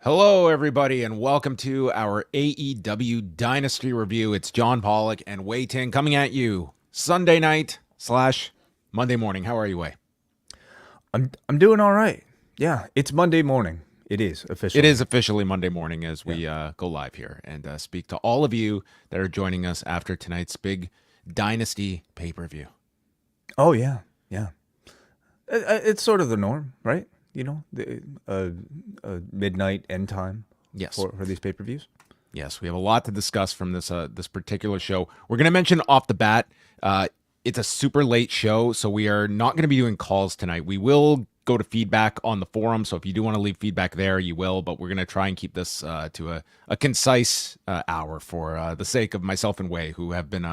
Hello, everybody, and welcome to our AEW Dynasty review. It's John Pollock and Wei Ting coming at you Sunday night / Monday morning. How are you, Wei? I'm doing all right. Yeah, it's Monday morning. It is officially. It is officially Monday morning as we go live here and speak to all of you that are joining us after tonight's big Dynasty pay-per-view. Oh, yeah. It's sort of the norm, right? You know, the midnight end time Yes. for these pay-per-views. Yes, we have a lot to discuss from this particular show. We're going to mention off the bat, it's a super late show, so we are not going to be doing calls tonight. We will go to feedback on the forum, so if you do want to leave feedback there, you will, but we're going to try and keep this to a concise hour for the sake of myself and Wei, who have been,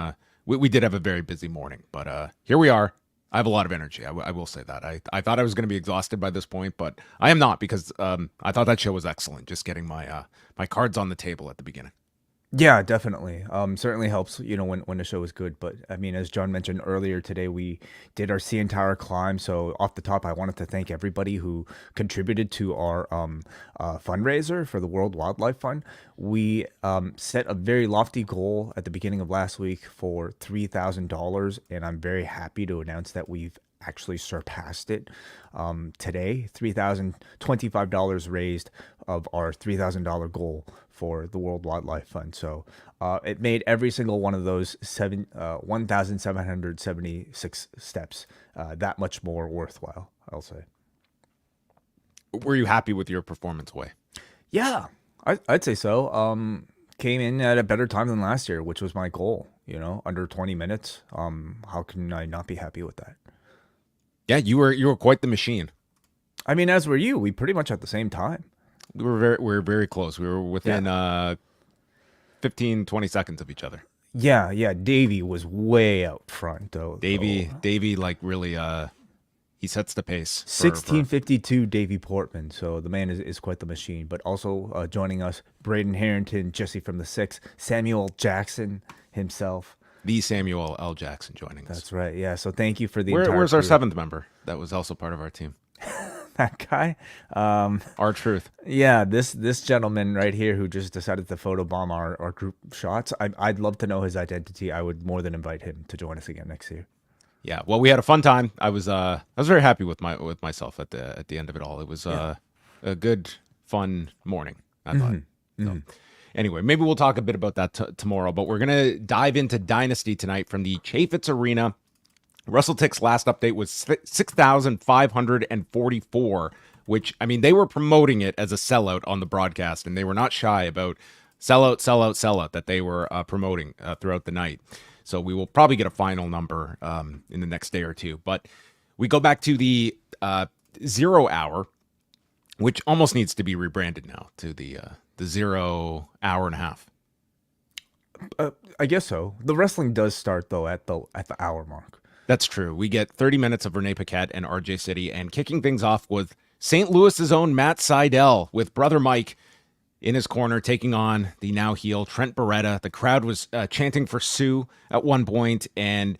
we did have a very busy morning, but here we are. I have a lot of energy. I will say that. I thought I was going to be exhausted by this point, but I am not because I thought that show was excellent. Just getting my my cards on the table at the beginning. Yeah, definitely. Certainly helps, you know, when the show is good. But I mean, as John mentioned earlier today, we did our CN Tower climb. So off the top, I wanted to thank everybody who contributed to our fundraiser for the World Wildlife Fund. We set a very lofty goal at the beginning of last week for $3,000, and I'm very happy to announce that we've actually surpassed it today. $3,025 raised of our $3,000 goal for the World Wildlife Fund. So it made every single one of those 1,776 steps that much more worthwhile, I'll say. Were you happy with your performance, Wei? Yeah, I'd say so. Came in at a better time than last year, which was my goal, you know, under 20 minutes. How can I not be happy with that? Yeah, you were quite the machine. I mean, as were you. We pretty much at the same time. We were very close. We were within 15, 20 seconds of each other. Yeah. Davey was way out front though. Davey like really he sets the pace. 1652 Davey Portman. So the man is quite the machine. But also joining us, Braden Harrington, Jesse from the Six, Samuel Jackson himself. The Samuel L. Jackson joining us. That's right. Yeah. So thank you for the Where's our seventh member? That was also part of our team. That guy. R-Truth. Yeah, this gentleman right here who just decided to photobomb our group shots. I'd love to know his identity. I would more than invite him to join us again next year. Yeah. Well, we had a fun time. I was very happy with myself at the end of it all. It was a good, fun morning, I thought. So, anyway, maybe we'll talk a bit about that tomorrow, but we're going to dive into Dynasty tonight from the Chaifetz Arena. WrestleTick's last update was 6,544, which, I mean, they were promoting it as a sellout on the broadcast, and they were not shy about sellout that they were promoting throughout the night. So we will probably get a final number in the next day or two. But we go back to the 0 hour, which almost needs to be rebranded now to the 0 hour and a half. I guess so. The wrestling does start though at the hour mark. That's true. We get 30 minutes of Renee Paquette and RJ City, and kicking things off with St. Louis's own Matt Sydal with Brother Mike in his corner taking on the now heel Trent Beretta. The crowd was chanting for Sue at one point, and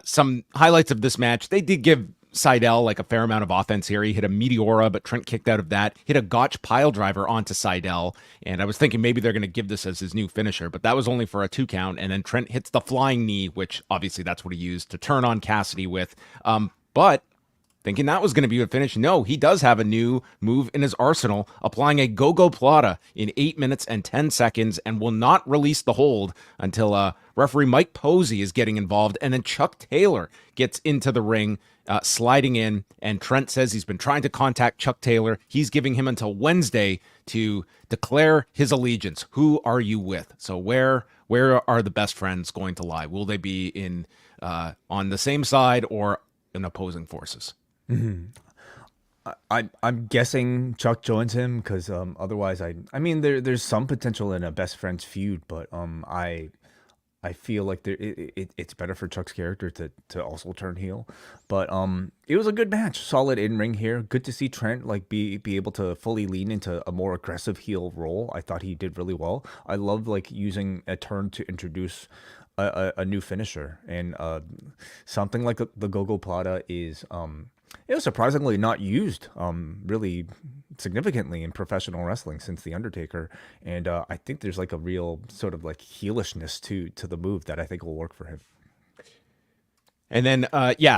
some highlights of this match. They did give Sydal like a fair amount of offense here. He hit a Meteora, but Trent kicked out of that. Hit a Gotch pile driver onto Sydal, and I was thinking maybe they're going to give this as his new finisher, but that was only for a 2 count, and then Trent hits the flying knee, which obviously that's what he used to turn on Cassidy with. But thinking that was going to be a finish, no, he does have a new move in his arsenal, applying a go-go plata in 8 minutes and 10 seconds, and will not release the hold until referee Mike Posey is getting involved, and then Chuck Taylor gets into the ring, sliding in, and Trent says he's been trying to contact Chuck Taylor. He's giving him until Wednesday to declare his allegiance. Who are you with? So where are the best friends going to lie? Will they be in on the same side or in opposing forces? Mm-hmm. I'm guessing Chuck joins him because otherwise I mean there's some potential in a best friends feud, but I feel like it's better for Chuck's character to also turn heel. But it was a good match, solid in ring here. Good to see Trent like be able to fully lean into a more aggressive heel role. I thought he did really well. I love like using a turn to introduce a new finisher, and something like the Go-Go Plata is surprisingly not used really significantly in professional wrestling since The Undertaker. And I think there's like a real sort of like heelishness to the move that I think will work for him. And then,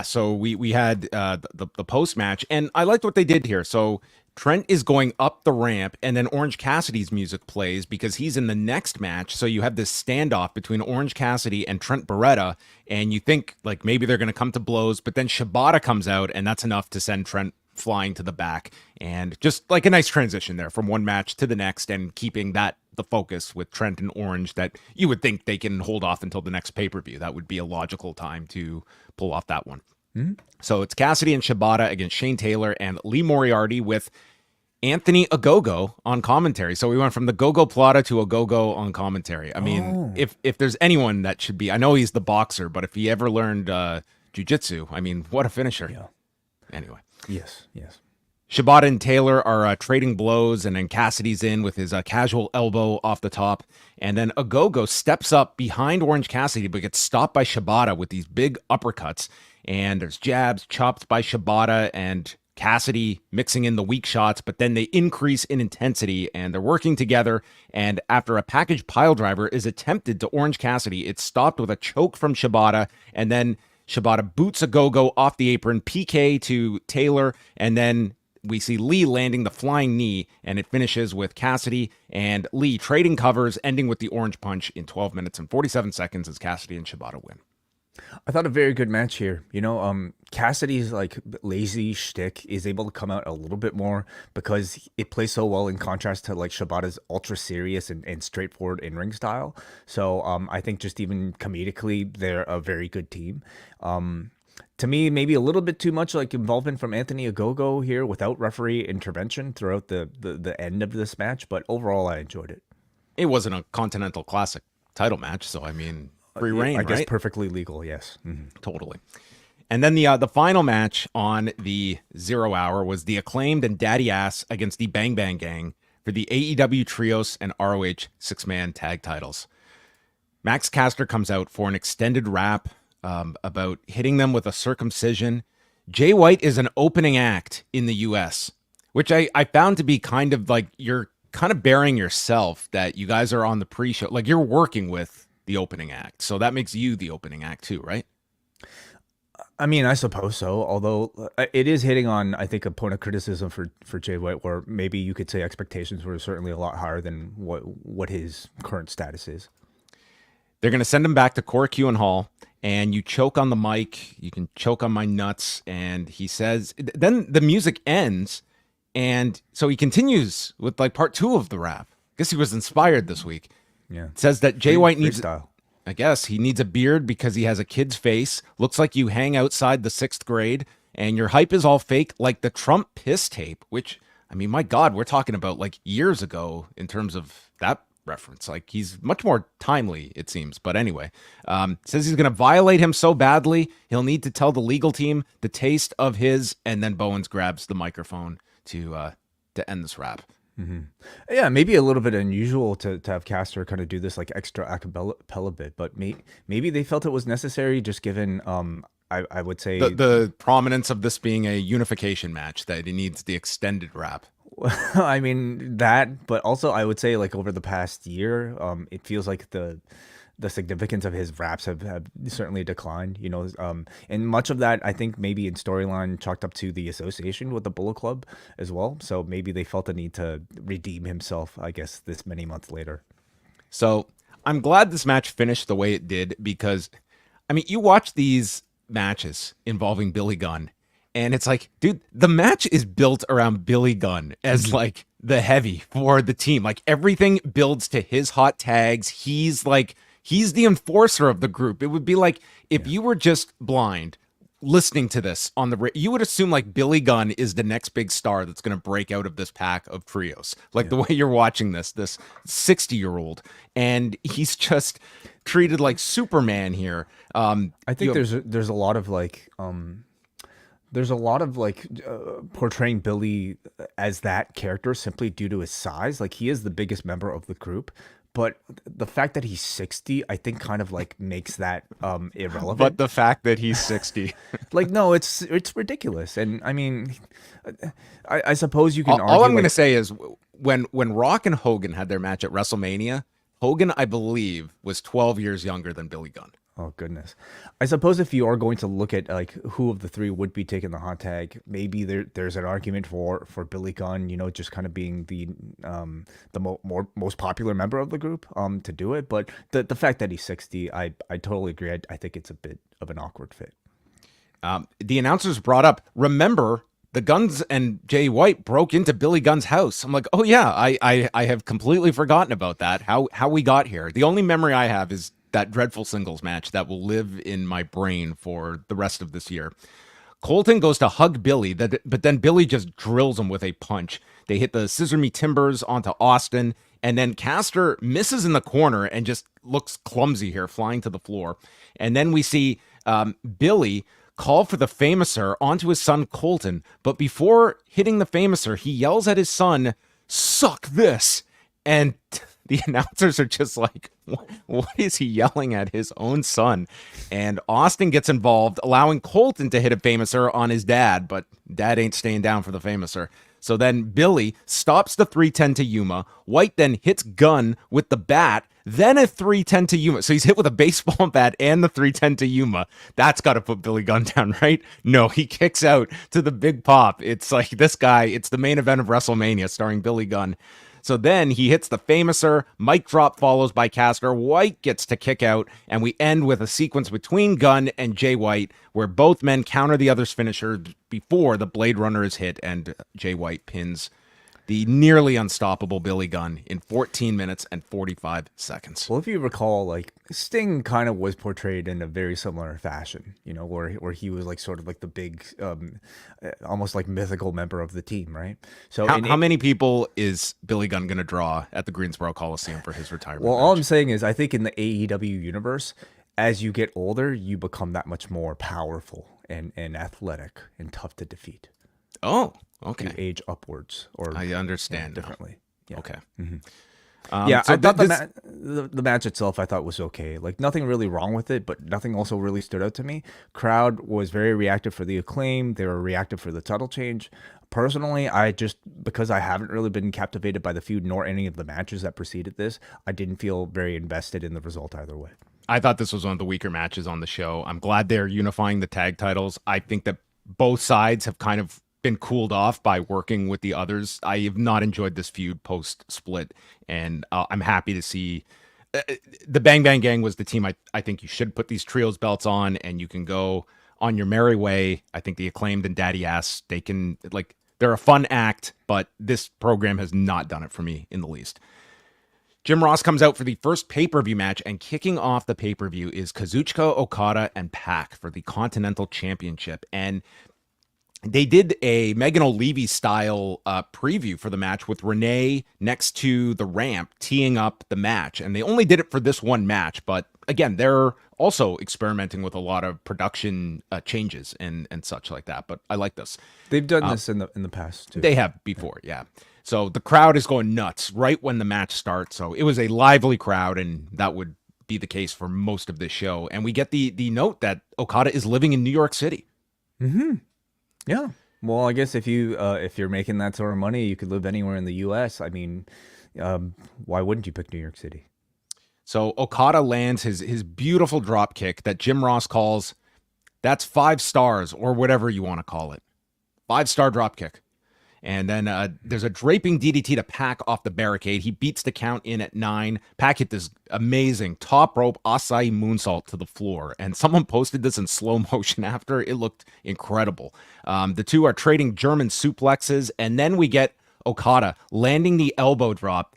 so we had the post match, and I liked what they did here. So Trent is going up the ramp, and then Orange Cassidy's music plays because he's in the next match. So you have this standoff between Orange Cassidy and Trent Beretta, and you think like maybe they're going to come to blows, but then Shibata comes out, and that's enough to send Trent flying to the back, and just like a nice transition there from one match to the next, and keeping that the focus with Trent and Orange that you would think they can hold off until the next pay-per-view. That would be a logical time to pull off that one. Mm-hmm. So it's Cassidy and Shibata against Shane Taylor and Lee Moriarty with Anthony Ogogo on commentary. So we went from the Gogo Plata to Ogogo on commentary. I mean, if there's anyone that should be, I know he's the boxer, but if he ever learned jiu-jitsu, I mean, what a finisher. Yeah. Anyway. Yes. Shibata and Taylor are trading blows, and then Cassidy's in with his casual elbow off the top. And then Ogogo steps up behind Orange Cassidy, but gets stopped by Shibata with these big uppercuts. And there's jabs, chops by Shibata and Cassidy mixing in the weak shots, but then they increase in intensity, and they're working together. And after a package pile driver is attempted to Orange Cassidy, it's stopped with a choke from Shibata, and then Shibata boots Ogogo off the apron, PK to Taylor, and then we see Lee landing the flying knee, and it finishes with Cassidy and Lee trading covers, ending with the orange punch in 12 minutes and 47 seconds as Cassidy and Shibata win. I thought a very good match here. Cassidy's like lazy shtick is able to come out a little bit more because it plays so well in contrast to like Shibata's ultra serious and straightforward in-ring style. So I think just even comedically, they're a very good team. To me, maybe a little bit too much like involvement from Anthony Ogogo here without referee intervention throughout the end of this match. But overall, I enjoyed it. It wasn't a Continental Classic title match, so I mean, free reign, I guess right? perfectly legal, yes. Mm-hmm. Totally. And then the final match on the 0 hour was the Acclaimed and Daddy Ass against the Bang Bang Gang for the AEW Trios and ROH 6-man tag titles. Max Caster comes out for an extended rap about hitting them with a circumcision. Jay White is an opening act in the US, which I found to be kind of like you're kind of burying yourself that you guys are on the pre-show. Like you're working with the opening act. So that makes you the opening act too, right? I mean, I suppose so, although it is hitting on, I think, a point of criticism for Jay White, where maybe you could say expectations were certainly a lot higher than what his current status is. They're going to send him back to Korakuen Hall, and you choke on the mic. You can choke on my nuts. And he says, then the music ends. And so he continues with like part 2 of the rap. I guess he was inspired this week. Yeah. It says that Jay White needs, freestyle. I guess he needs a beard because he has a kid's face. Looks like you hang outside the 6th grade, and your hype is all fake like the Trump piss tape, which, I mean, my God, we're talking about like years ago in terms of that reference. Like he's much more timely, it seems. But anyway, says he's going to violate him so badly, he'll need to tell the legal team the taste of his, and then Bowens grabs the microphone to end this rap. Mm-hmm. Yeah, maybe a little bit unusual to have Caster kind of do this like extra acapella bit, but maybe they felt it was necessary just given I would say the prominence of this being a unification match, that he needs the extended rap. I mean that, but also I would say like over the past year, it feels like the significance of his raps have certainly declined, and much of that I think maybe in storyline chalked up to the association with the Bullet Club as well. So maybe they felt the need to redeem himself, I guess, this many months later. So I'm glad this match finished the way it did, because I mean, you watch these matches involving Billy Gunn, and it's like, dude, the match is built around Billy Gunn as like the heavy for the team. Like everything builds to his hot tags. He's the enforcer of the group. It would be like if you were just blind listening to this on the you would assume like Billy Gunn is the next big star that's going to break out of this pack of trios. Like the way you're watching this 60-year-old, and he's just treated like Superman here. I think there's a lot of like portraying Billy as that character simply due to his size. Like he is the biggest member of the group, but the fact that he's 60, I think kind of like makes that irrelevant. But the fact that he's 60. Like, no, it's ridiculous. And I mean, I suppose you can argue. All I'm going to say is when Rock and Hogan had their match at WrestleMania, Hogan, I believe, was 12 years younger than Billy Gunn. Oh, goodness. I suppose if you are going to look at like who of the three would be taking the hot tag, maybe there's an argument for Billy Gunn, just kind of being the most popular member of the group to do it. But the fact that he's 60, I totally agree. I think it's a bit of an awkward fit. The announcers brought up, remember, the Guns and Jay White broke into Billy Gunn's house. I'm like, oh yeah, I have completely forgotten about that, how we got here. The only memory I have is that dreadful singles match that will live in my brain for the rest of this year. Colton goes to hug Billy, but then Billy just drills him with a punch. They hit the scissor me timbers onto Austin, and then Caster misses in the corner and just looks clumsy here, flying to the floor. And then we see Billy call for the Famouser onto his son Colton, but before hitting the Famouser, he yells at his son, "Suck this!" And the announcers are just like, what is he yelling at his own son? And Austin gets involved, allowing Colton to hit a Famouser on his dad, but dad ain't staying down for the Famouser. So then Billy stops the 310 to Yuma. White then hits Gunn with the bat, then a 310 to Yuma. So he's hit with a baseball bat and the 310 to Yuma. That's got to put Billy Gunn down, right? No, he kicks out to the big pop. It's like this guy, it's the main event of WrestleMania starring Billy Gunn. So then he hits the Famouser, mic drop follows by Caster, White gets to kick out, and we end with a sequence between Gunn and Jay White where both men counter the other's finisher before the Blade Runner is hit, and Jay White pins the nearly unstoppable Billy Gunn in 14 minutes and 45 seconds. Well, if you recall, like Sting kind of was portrayed in a very similar fashion, where he was like sort of like the big, almost like mythical member of the team, right? So how many people is Billy Gunn going to draw at the Greensboro Coliseum for his retirement? Well, all I'm saying is I think in the AEW universe, as you get older, you become that much more powerful and athletic and tough to defeat. Oh, okay. You age upwards, or I understand differently. Yeah. Okay. Mm-hmm. So I thought the match itself I thought was okay. Like nothing really wrong with it, but nothing also really stood out to me. Crowd was very reactive for the Acclaim. They were reactive for the title change. Personally, because I haven't really been captivated by the feud nor any of the matches that preceded this, I didn't feel very invested in the result either way. I thought this was one of the weaker matches on the show. I'm glad they're unifying the tag titles. I think that both sides have kind of been cooled off by working with the others. I have not enjoyed this feud post split, and I'm happy to see the Bang Bang Gang was the team I think you should put these trios belts on, and you can go on your merry way. I think the Acclaimed and Daddy Ass, they're a fun act, but this program has not done it for me in the least. Jim Ross comes out for the first pay-per-view match, and kicking off the pay-per-view is Kazuchika Okada and Pac for the Continental Championship. And they did a Megan O'Leary style preview for the match with Renee next to the ramp teeing up the match. And they only did it for this one match. But again, they're also experimenting with a lot of production changes and such like that. But I like this. They've done this in the past too. They have before, yeah. So the crowd is going nuts right when the match starts. So it was a lively crowd, and that would be the case for most of this show. And we get the note that Okada is living in New York City. Mm-hmm. Yeah. Well, I guess if you're making that sort of money, you could live anywhere in the U.S. I mean, why wouldn't you pick New York City? So Okada lands his beautiful drop kick that Jim Ross calls, that's 5 stars, or whatever you want to call it. 5-star drop kick. And then there's a draping DDT to Pac off the barricade. He beats the count in at 9. Pac hit this amazing top rope Asai moonsault to the floor. And someone posted this in slow motion after. It looked incredible. The two are trading German suplexes. And then we get Okada landing the elbow drop.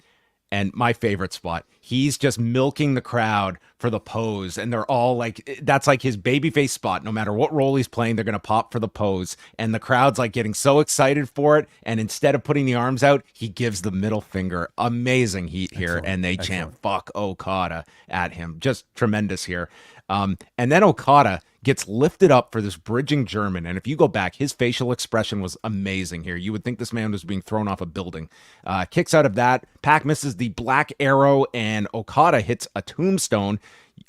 And my favorite spot, he's just milking the crowd for the pose. And they're all like, that's like his babyface spot. No matter what role he's playing, they're going to pop for the pose. And the crowd's like getting so excited for it. And instead of putting the arms out, he gives the middle finger. Amazing heat here. Excellent. And they chant, fuck Okada at him. Just tremendous here. And then Okada gets lifted up for this bridging German. And if you go back, his facial expression was amazing here. You would think this man was being thrown off a building. Kicks out of that. Pac misses the black arrow and and Okada hits a tombstone.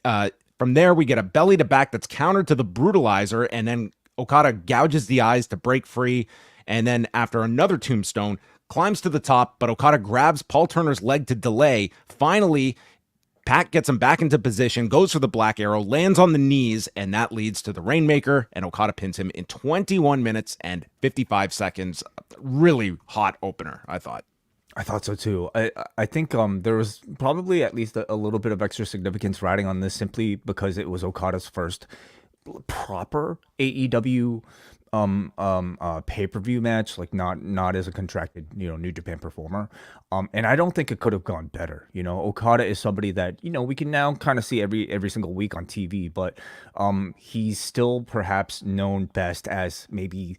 From there, we get a belly to back that's countered to the brutalizer, and then Okada gouges the eyes to break free. And then after another tombstone, climbs to the top, but Okada grabs Paul Turner's leg to delay. Finally, Pac gets him back into position, goes for the Black Arrow, lands on the knees, and that leads to the Rainmaker, and Okada pins him in 21 minutes and 55 seconds. Really hot opener, I thought. I thought so too. I think there was probably at least a little bit of extra significance riding on this simply because it was Okada's first proper AEW pay-per-view match, like not as a contracted, New Japan performer. And I don't think it could have gone better. Okada is somebody that, we can now kind of see every single week on TV, but he's still perhaps known best as maybe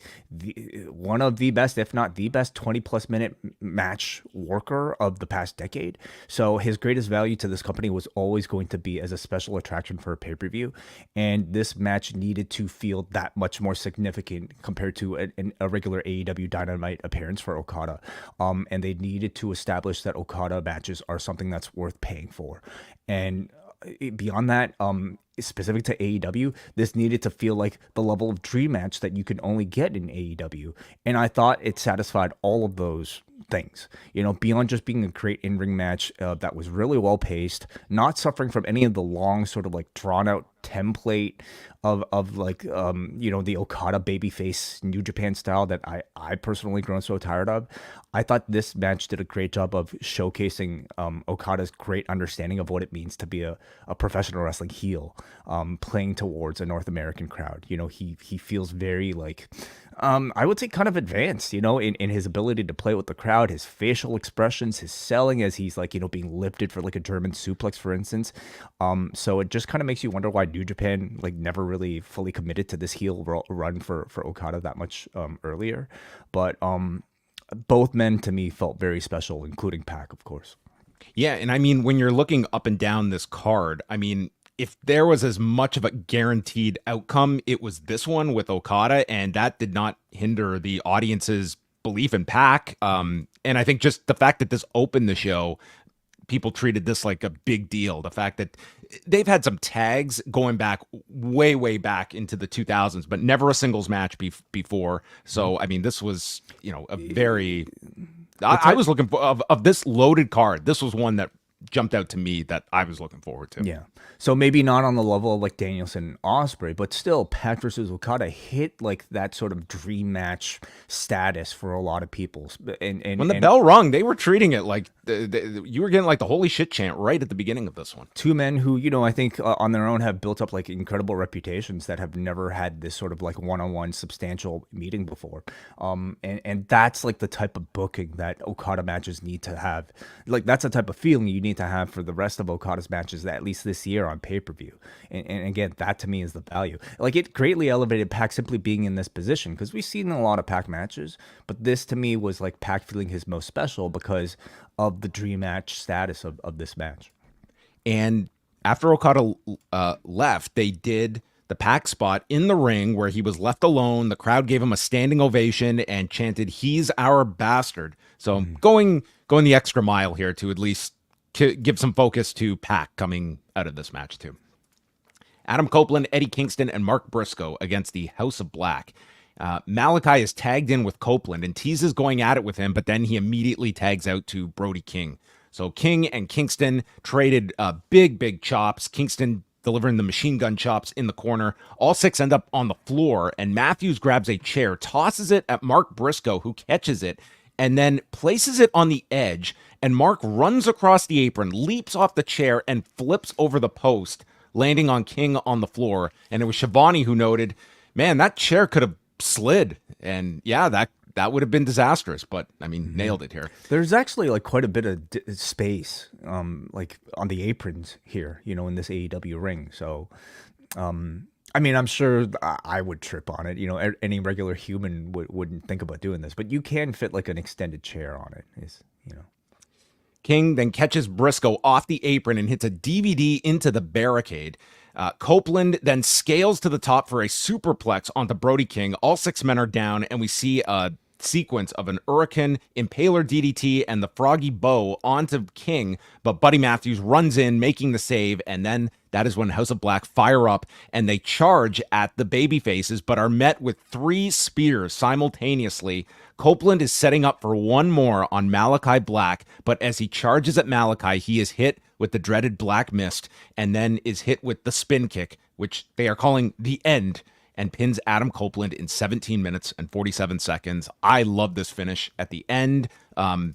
one of the best, if not the best 20+ minute match worker of the past decade. So his greatest value to this company was always going to be as a special attraction for a pay-per-view. And this match needed to feel that much more significant compared to a regular AEW Dynamite appearance for Okada. And they needed to establish that Okada matches are something that's worth paying for. And beyond that, specific to AEW, this needed to feel like the level of dream match that you can only get in AEW. And I thought it satisfied all of those things, beyond just being a great in-ring match that was really well paced, not suffering from any of the long sort of like drawn out template of like the Okada babyface New Japan style that I personally grown so tired of. I thought this match did a great job of showcasing Okada's great understanding of what it means to be a professional wrestling heel, playing towards a North American crowd. He feels very like I would say kind of advanced, in his ability to play with the crowd, his facial expressions, his selling as he's like, being lifted for like a German suplex, for instance. So it just kind of makes you wonder why New Japan like never really fully committed to this heel run for Okada that much earlier. But both men to me felt very special, including Pac, of course. Yeah, and I mean, when you're looking up and down this card, I mean, if there was as much of a guaranteed outcome, it was this one with Okada, and that did not hinder the audience's belief in Pac. And I think just the fact that this opened the show, people treated this like a big deal. The fact that they've had some tags going back way back into the 2000s, but never a singles match before. So, I mean, this was, a very... I was looking for, of this loaded card, this was one that jumped out to me that I was looking forward to. Yeah. So maybe not on the level of like Danielson and Ospreay, but still Pac versus Okada hit like that sort of dream match status for a lot of people. And when the bell rung, they were treating it like you were getting like the holy shit chant right at the beginning of this one. Two men who, I think on their own have built up like incredible reputations that have never had this sort of like one-on-one substantial meeting before. And that's like the type of booking that Okada matches need to have. Like that's the type of feeling you need to have for the rest of Okada's matches, at least this year on pay-per-view. And again, that to me is the value. Like it greatly elevated Pac simply being in this position, because we've seen a lot of Pac matches, but this to me was like Pac feeling his most special because of the dream match status of this match. And after Okada left, they did the Pac spot in the ring where he was left alone. The crowd gave him a standing ovation and chanted, "He's our bastard." So going the extra mile here to at least give some focus to Pac coming out of this match too. Adam Copeland, Eddie Kingston, and Mark Briscoe against the House of Black. Malachi is tagged in with Copeland and teases going at it with him, but then he immediately tags out to Brody King. So King and Kingston traded big chops. Kingston delivering the machine gun chops in the corner. All six end up on the floor, and Matthews grabs a chair, tosses it at Mark Briscoe, who catches it, and then places it on the edge, and Mark runs across the apron, leaps off the chair, and flips over the post, landing on King on the floor. And it was Shivani who noted, man, that chair could have slid. And yeah, that would have been disastrous, but I mean, nailed it here. There's actually like quite a bit of space, like on the aprons here, in this AEW ring. So, I mean, I'm sure I would trip on it. Any regular human wouldn't think about doing this, but you can fit like an extended chair on it. King then catches Briscoe off the apron and hits a DVD into the barricade. Copeland then scales to the top for a superplex onto Brody King. All six men are down, and we see a sequence of an Hurricane, Impaler DDT, and the Froggy Bow onto King, but Buddy Matthews runs in, making the save, and then that is when House of Black fire up and they charge at the baby faces, but are met with 3 spears simultaneously. Copeland is setting up for one more on Malachi Black, but as he charges at Malachi, he is hit with the dreaded Black Mist and then is hit with the spin kick, which they are calling the end, and pins Adam Copeland in 17 minutes and 47 seconds. I love this finish at the end, I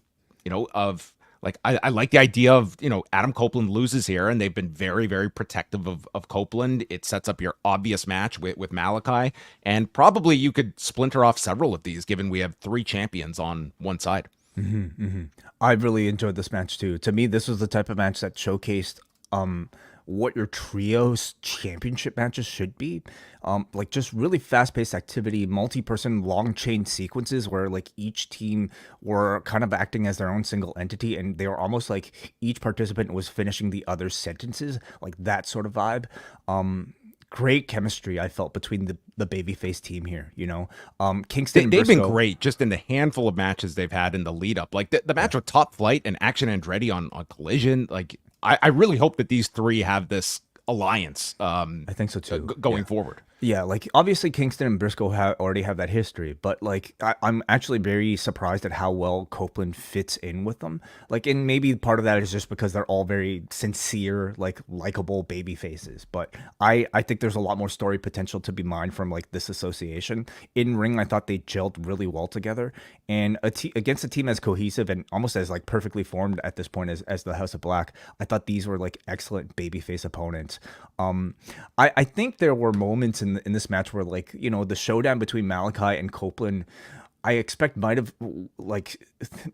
like the idea of, Adam Copeland loses here, and they've been very, very protective of Copeland. It sets up your obvious match with Malachi, and probably you could splinter off several of these, given we have 3 champions on one side. I really enjoyed this match too. To me, this was the type of match that showcased what your trios championship matches should be. Like just really fast-paced activity, multi-person long chain sequences where like each team were kind of acting as their own single entity, and they were almost like each participant was finishing the other's sentences, like that sort of vibe. Great chemistry I felt between the babyface team here, Kingston and They've been Briscoe. great just in the handful of matches they've had in the lead up. Like the match with Top Flight and Action Andretti on Collision. Like I really hope that these 3 have this alliance. I think so too. Going forward. Yeah, like obviously Kingston and Briscoe already have that history, but like I'm actually very surprised at how well Copeland fits in with them. Like, and maybe part of that is just because they're all very sincere, like likable baby faces. But I think there's a lot more story potential to be mined from like this association. In ring, I thought they gelled really well together, and against a team as cohesive and almost as like perfectly formed at this point as the House of Black, I thought these were like excellent babyface opponents. I think there were moments in this match where like, the showdown between Malachi and Copeland, I expect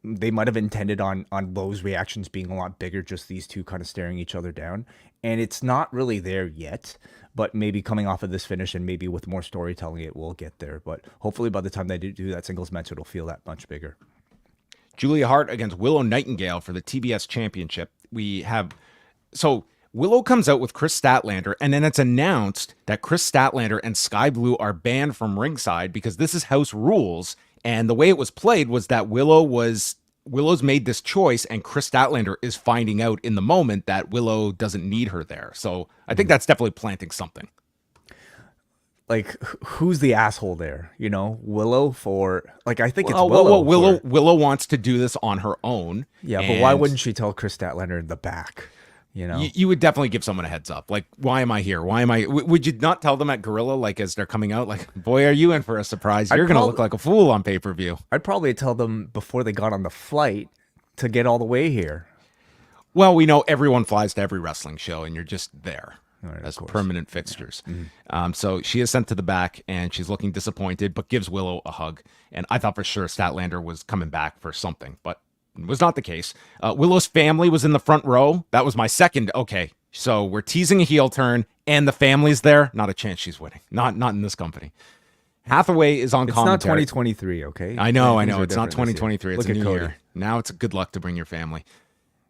they might have intended on Low's reactions being a lot bigger, just these two kind of staring each other down. And it's not really there yet, but maybe coming off of this finish and maybe with more storytelling, it will get there. But hopefully by the time they do that singles match, it'll feel that much bigger. Julia Hart against Willow Nightingale for the TBS Championship. Willow comes out with Chris Statlander, and then it's announced that Chris Statlander and Sky Blue are banned from ringside because this is house rules. And the way it was played was that Willow's made this choice, and Chris Statlander is finding out in the moment that Willow doesn't need her there. So I think that's definitely planting something. Like, who's the asshole there? Willow for like, I think it's Willow. Willow wants to do this on her own. Yeah, but why wouldn't she tell Chris Statlander in the back? You would definitely give someone a heads up. Like, why am I here? Would you not tell them at Gorilla, like, as they're coming out, like, boy, are you in for a surprise? You're going to look like a fool on pay-per-view. I'd probably tell them before they got on the flight to get all the way here. Well, we know everyone flies to every wrestling show, and you're just there right, as permanent fixtures. Yeah. Mm-hmm. So she is sent to the back, and she's looking disappointed, but gives Willow a hug. And I thought for sure Statlander was coming back for something, but was not the case. Willow's family was in the front row. That was my second. Okay, so we're teasing a heel turn, and the family's there. Not a chance she's winning. Not in this company. Hathaway is on commentary. It's not 2023, okay? I know. It's not 2023. It's a new year. Now it's a good luck to bring your family.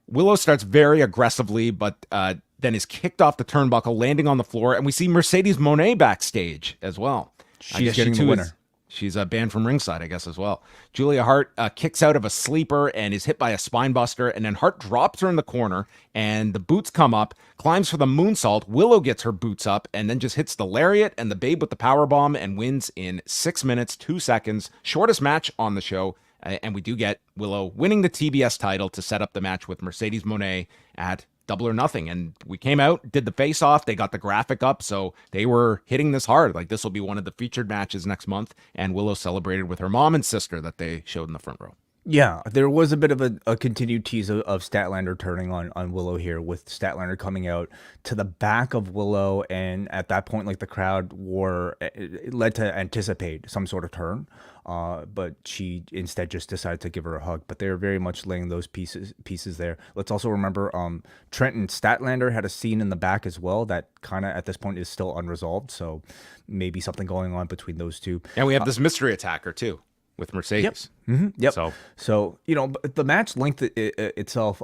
Willow starts very aggressively, but then is kicked off the turnbuckle, landing on the floor, and we see Mercedes Moné backstage as well. She's getting the winner. She's banned from ringside, I guess, as well. Julia Hart kicks out of a sleeper and is hit by a spine buster, and then Hart drops her in the corner, and the boots come up, climbs for the moonsault. Willow gets her boots up, and then just hits the lariat and the Babe with the powerbomb and wins in 6 minutes, 2 seconds. Shortest match on the show, and we do get Willow winning the TBS title to set up the match with Mercedes Moné at Double or Nothing. And we came out, did the face off, they got the graphic up, so they were hitting this hard. Like, this will be one of the featured matches next month, and Willow celebrated with her mom and sister that they showed in the front row. Yeah, there was a bit of a continued tease of Statlander turning on Willow here, with Statlander coming out to the back of Willow, and at that point, like, the crowd it led to anticipate some sort of turn, but she instead just decided to give her a hug. But they're very much laying those pieces there. Let's also remember Trent and Statlander had a scene in the back as well that kind of at this point is still unresolved, so maybe something going on between those two. And we have this mystery attacker too, with Mercedes. Yep. Mm-hmm. Yep. So the match length itself,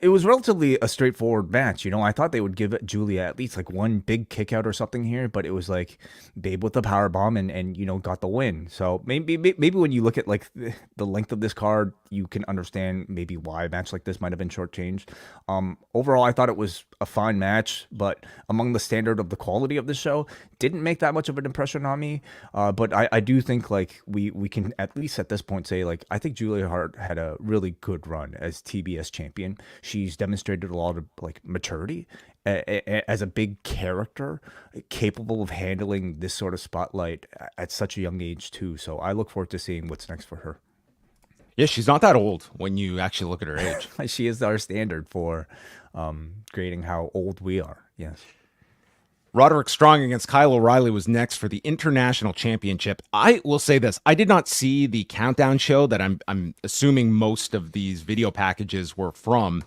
It was relatively a straightforward match. I thought they would give Julia at least like one big kick out or something here, but it was like Babe with the power bomb and got the win. So maybe when you look at like the length of this card, you can understand maybe why a match like this might have been shortchanged. Overall, I thought it was a fine match, but among the standard of the quality of the show, didn't make that much of an impression on me. But I do think like we can at least at this point say like I think Julia Hart had a really good run as TBS champion. She's demonstrated a lot of like maturity as a big character, capable of handling this sort of spotlight at such a young age too. So I look forward to seeing what's next for her. Yeah, she's not that old when you actually look at her age. She is our standard for grading how old we are. Yes. Roderick Strong against Kyle O'Reilly was next for the International Championship. I will say this. I did not see the countdown show that I'm assuming most of these video packages were from.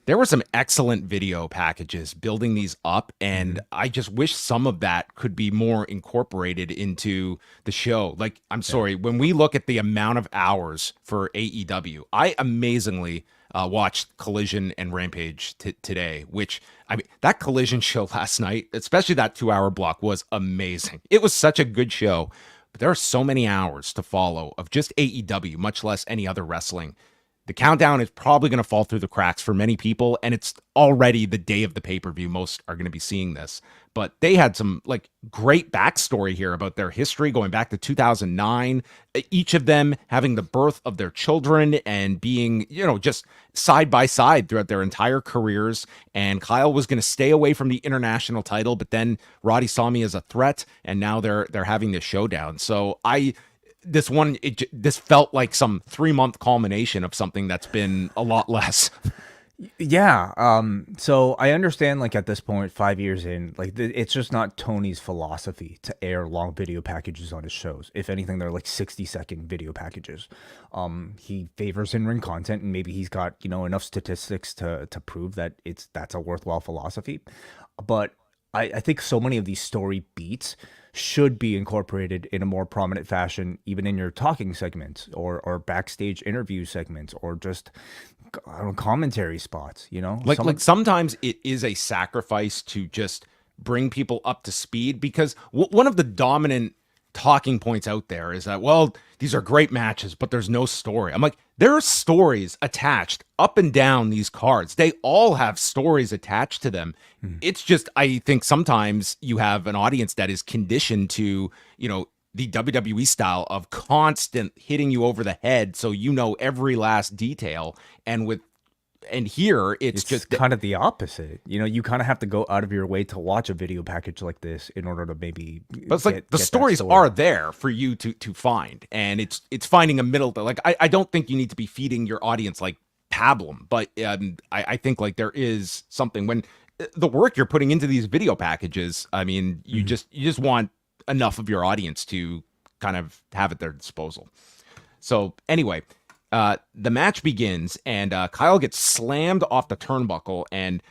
There were some excellent video packages building these up, and I just wish some of that could be more incorporated into the show. Like, I'm sorry, when we look at the amount of hours for AEW, I amazingly watched Collision and Rampage today, which, I mean, that Collision show last night, especially that 2-hour block, was amazing. It was such a good show, but there are so many hours to follow of just AEW, much less any other wrestling. The countdown is probably going to fall through the cracks for many people, and it's already the day of the pay-per-view. Most are going to be seeing this. But they had some like great backstory here about their history going back to 2009, each of them having the birth of their children and being, just side by side throughout their entire careers. And Kyle was going to stay away from the international title, but then Roddy saw me as a threat, and now they're having this showdown. So this felt like some 3-month culmination of something that's been a lot less. Yeah. So I understand, like, at this point, 5 years in, like, it's just not Tony's philosophy to air long video packages on his shows. If anything, they're like 60-second video packages. He favors in-ring content, and maybe he's got, enough statistics to prove that that's a worthwhile philosophy. But I think so many of these story beats should be incorporated in a more prominent fashion, even in your talking segments or backstage interview segments or just commentary spots, Like sometimes it is a sacrifice to just bring people up to speed, because one of the dominant talking points out there is that, well, these are great matches, but there's no story. I'm like, there are stories attached up and down these cards. They all have stories attached to them. It's just, I think sometimes you have an audience that is conditioned to, the WWE style of constant hitting you over the head, so every last detail. And here it's just kind of the opposite. You kind of have to go out of your way to watch a video package like this in order to maybe. But it's like the stories are there for you to find, and it's finding a middle. Like I don't think you need to be feeding your audience like pablum, but I think like there is something when the work you're putting into these video packages. I mean, you just want enough of your audience to kind of have at their disposal. So anyway. The match begins, and Kyle gets slammed off the turnbuckle, and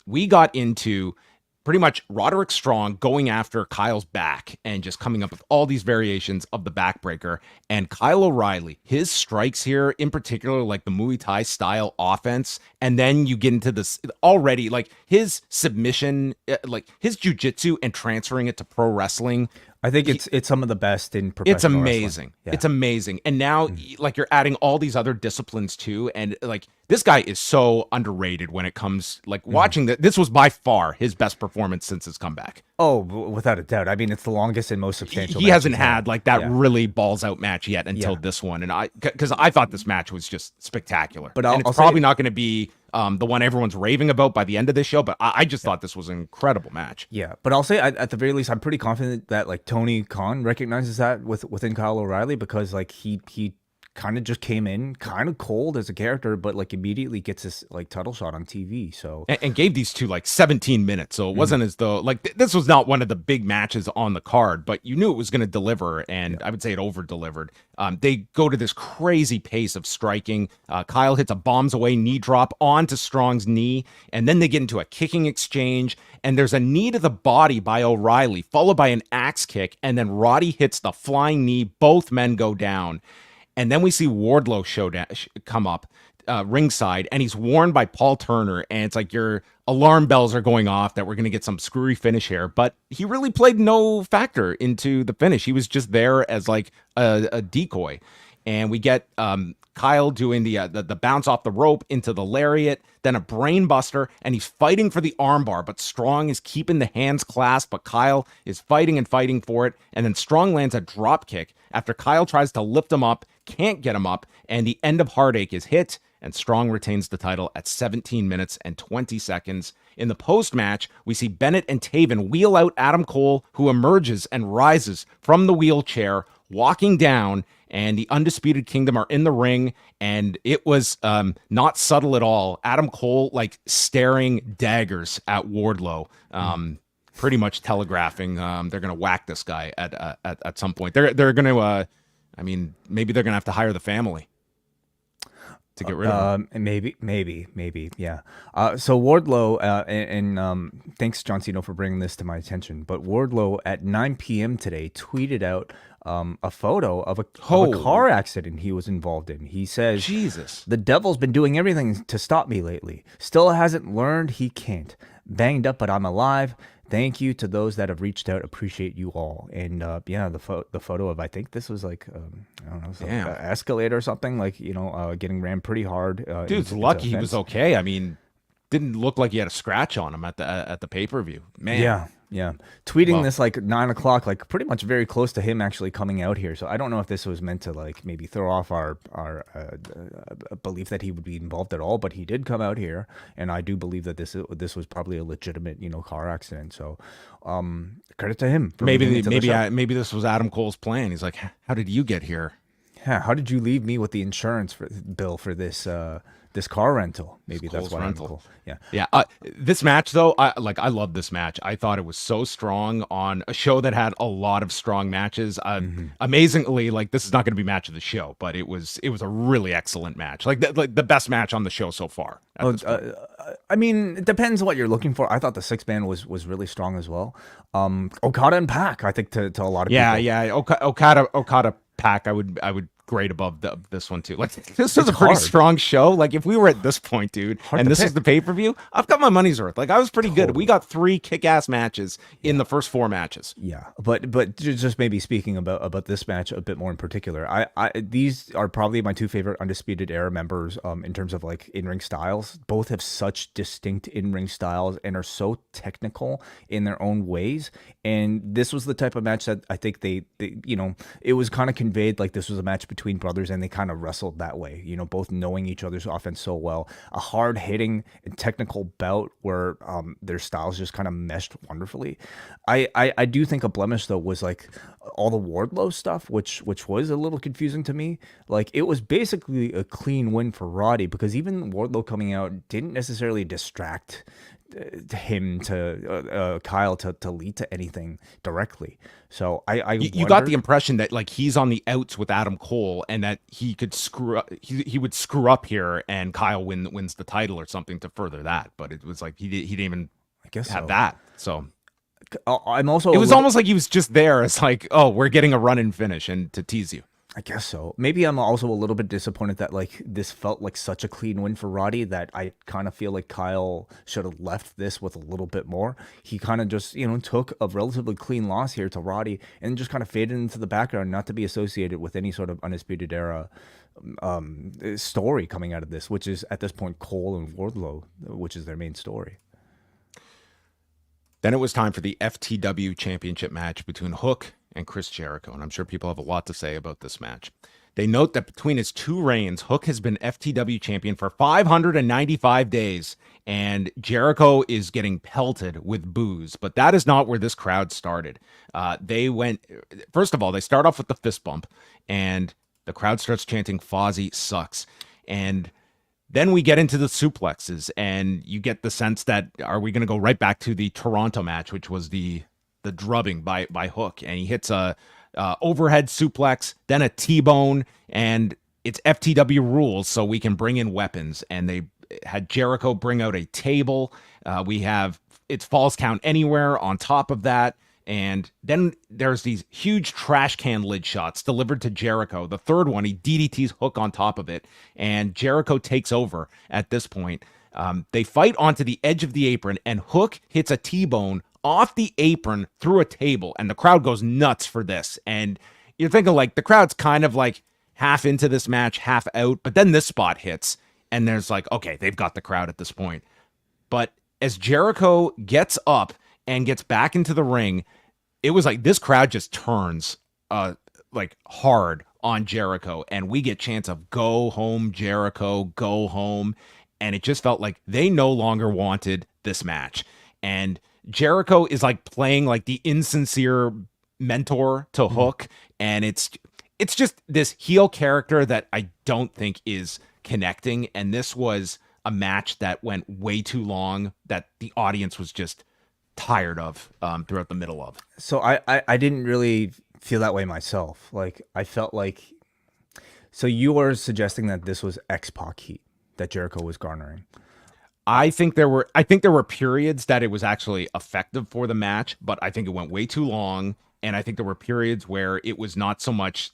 we got into pretty much Roderick Strong going after Kyle's back and just coming up with all these variations of the backbreaker. And Kyle O'Reilly, his strikes here, in particular, like the Muay Thai style offense, and then you get into this already, like his submission, like his jiu-jitsu and transferring it to pro wrestling. I think it's some of the best in professional It's amazing. wrestling. Yeah. It's amazing. And now like you're adding all these other disciplines too. And like this guy is so underrated when it comes like watching that. This was by far his best performance since his comeback. Oh, without a doubt. I mean, it's the longest and most substantial. He hasn't had like that really balls out match yet until this one. And because I thought this match was just spectacular. But it's probably not going to be the one everyone's raving about by the end of this show, but I just thought this was an incredible match. Yeah, but I'll say at the very least, I'm pretty confident that like Tony Khan recognizes that within Kyle O'Reilly, because like he kind of just came in kind of cold as a character, but like immediately gets this like title shot on TV. So and gave these two like 17 minutes. So it wasn't as though like this was not one of the big matches on the card, but you knew it was going to deliver. And I would say it over delivered. They go to this crazy pace of striking. Kyle hits a bombs away knee drop onto Strong's knee. And then they get into a kicking exchange, and there's a knee to the body by O'Reilly, followed by an axe kick. And then Roddy hits the flying knee. Both men go down. And then we see Wardlow come up. ringside, and he's worn by Paul Turner, and it's like your alarm bells are going off that we're going to get some screwy finish here. But he really played no factor into the finish. He was just there as like a decoy. And we get Kyle doing the bounce off the rope into the lariat, then a brain buster, and he's fighting for the armbar, but Strong is keeping the hands clasped, but Kyle is fighting and fighting for it, and then Strong lands a drop kick after Kyle tries to lift him up, can't get him up, and the end of Heartache is hit, and Strong retains the title at 17 minutes and 20 seconds. In the post-match, we see Bennett and Taven wheel out Adam Cole, who emerges and rises from the wheelchair, walking down, and the Undisputed Kingdom are in the ring, and it was not subtle at all. Adam Cole, like, staring daggers at Wardlow, pretty much telegraphing they're going to whack this guy at some point. They're going to, I mean, maybe they're going to have to hire the family to get rid of him. Maybe, yeah. So Wardlow, and thanks, John Cena, for bringing this to my attention, but Wardlow at 9 p.m. today tweeted out a photo of a car accident he was involved in. He says, Jesus, the devil's been doing everything to stop me lately. Still hasn't learned he can't. Banged up, but I'm alive. Thank you to those that have reached out. Appreciate you all. And yeah, the photo of, I think this was like, I don't know, some escalator or something, like, you know, getting rammed pretty hard. Dude's lucky he was okay. I mean, didn't look like he had a scratch on him at the pay-per-view. Man. Yeah. Tweeting this like 9 o'clock, like pretty much very close to him actually coming out here. So I don't know if this was meant to like maybe throw off our belief that he would be involved at all, but he did come out here, and I do believe that this was probably a legitimate, you know, car accident. So credit to him. For maybe this was Adam Cole's plan. He's like, how did you get here? Yeah, how did you leave me with the insurance bill for this car rental? Maybe that's why rental. Yeah. This match though, I love this match. I thought it was so strong on a show that had a lot of strong matches. Amazingly, like, this is not going to be match of the show, but it was a really excellent match. Like the best match on the show so far. I mean, it depends what you're looking for. I thought the 6-man was really strong as well. Okada and Pac, I think to a lot of people. Yeah. Okada Pac, I would grade above this one too. Like, this was a pretty strong show. Like, if we were at this point, dude, and this is the pay-per-view, I've got my money's worth. Like, I was pretty good. We got 3 kick-ass matches in the first 4 matches. Yeah, but just maybe speaking about this match a bit more in particular, I these are probably my 2 favorite Undisputed Era members in terms of like in-ring styles. Both have such distinct in-ring styles and are so technical in their own ways. And this was the type of match that I think they you know, it was kind of conveyed like this was a match between brothers, and they kind of wrestled that way, you know, both knowing each other's offense so well. A hard-hitting and technical bout where their styles just kind of meshed wonderfully. I do think a blemish though was like all the Wardlow stuff, which was a little confusing to me. Like, it was basically a clean win for Roddy, because even Wardlow coming out didn't necessarily distract him to Kyle to lead to anything directly. So you got the impression that like he's on the outs with Adam Cole, and that he could screw up, he would screw up here, and Kyle wins the title or something to further that. But it was like he didn't even have that. So I'm also, it was almost like he was just there as like, oh, we're getting a run and finish and to tease you. I guess so. Maybe I'm also a little bit disappointed that like this felt like such a clean win for Roddy, that I kind of feel like Kyle should have left this with a little bit more. He kind of just, you know, took a relatively clean loss here to Roddy and just kind of faded into the background, not to be associated with any sort of Undisputed Era story coming out of this, which is at this point Cole and Wardlow, which is their main story. Then it was time for the FTW Championship match between Hook and Chris Jericho, and I'm sure people have a lot to say about this match. They note that between his 2 reigns, Hook has been FTW champion for 595 days, and Jericho is getting pelted with boos, but that is not where this crowd started. First of all, they start off with the fist bump, and the crowd starts chanting, "Fozzy sucks," and then we get into the suplexes, and you get the sense that, are we going to go right back to the Toronto match, which was the drubbing by Hook, and he hits a overhead suplex, then a T-bone, and it's FTW rules, so we can bring in weapons. And they had Jericho bring out a table. We have it's Falls Count Anywhere on top of that. And then there's these huge trash can lid shots delivered to Jericho. The third one, he DDTs Hook on top of it, and Jericho takes over at this point. They fight onto the edge of the apron, and Hook hits a T-bone off the apron through a table, and the crowd goes nuts for this. And you're thinking, like, the crowd's kind of like half into this match, half out, but then this spot hits, and there's like, okay, they've got the crowd at this point. But as Jericho gets up and gets back into the ring, it was like this crowd just turns like hard on Jericho, and we get chants of "Go home, Jericho, go home," and it just felt like they no longer wanted this match. And Jericho is like playing like the insincere mentor to Hook, and it's just this heel character that I don't think is connecting. And this was a match that went way too long, that the audience was just tired of throughout the middle of. So I didn't really feel that way myself. Like, I felt like, so you were suggesting that this was X-Pac heat that Jericho was garnering. I think there were periods that it was actually effective for the match, but I think it went way too long. And I think there were periods where it was not so much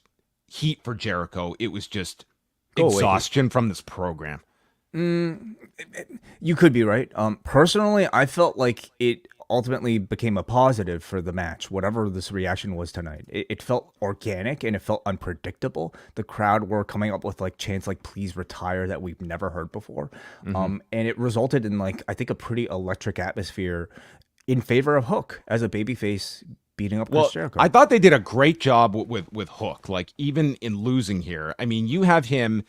heat for Jericho. It was just exhaustion from this program. You could be right. Personally, I felt like it ultimately became a positive for the match, whatever this reaction was tonight. It felt organic and it felt unpredictable. The crowd were coming up with like chants like "please retire" that we've never heard before. And it resulted in, like, I think, a pretty electric atmosphere in favor of Hook as a babyface beating up Chris Jericho. I thought they did a great job with Hook. Like, even in losing here, I mean, you have him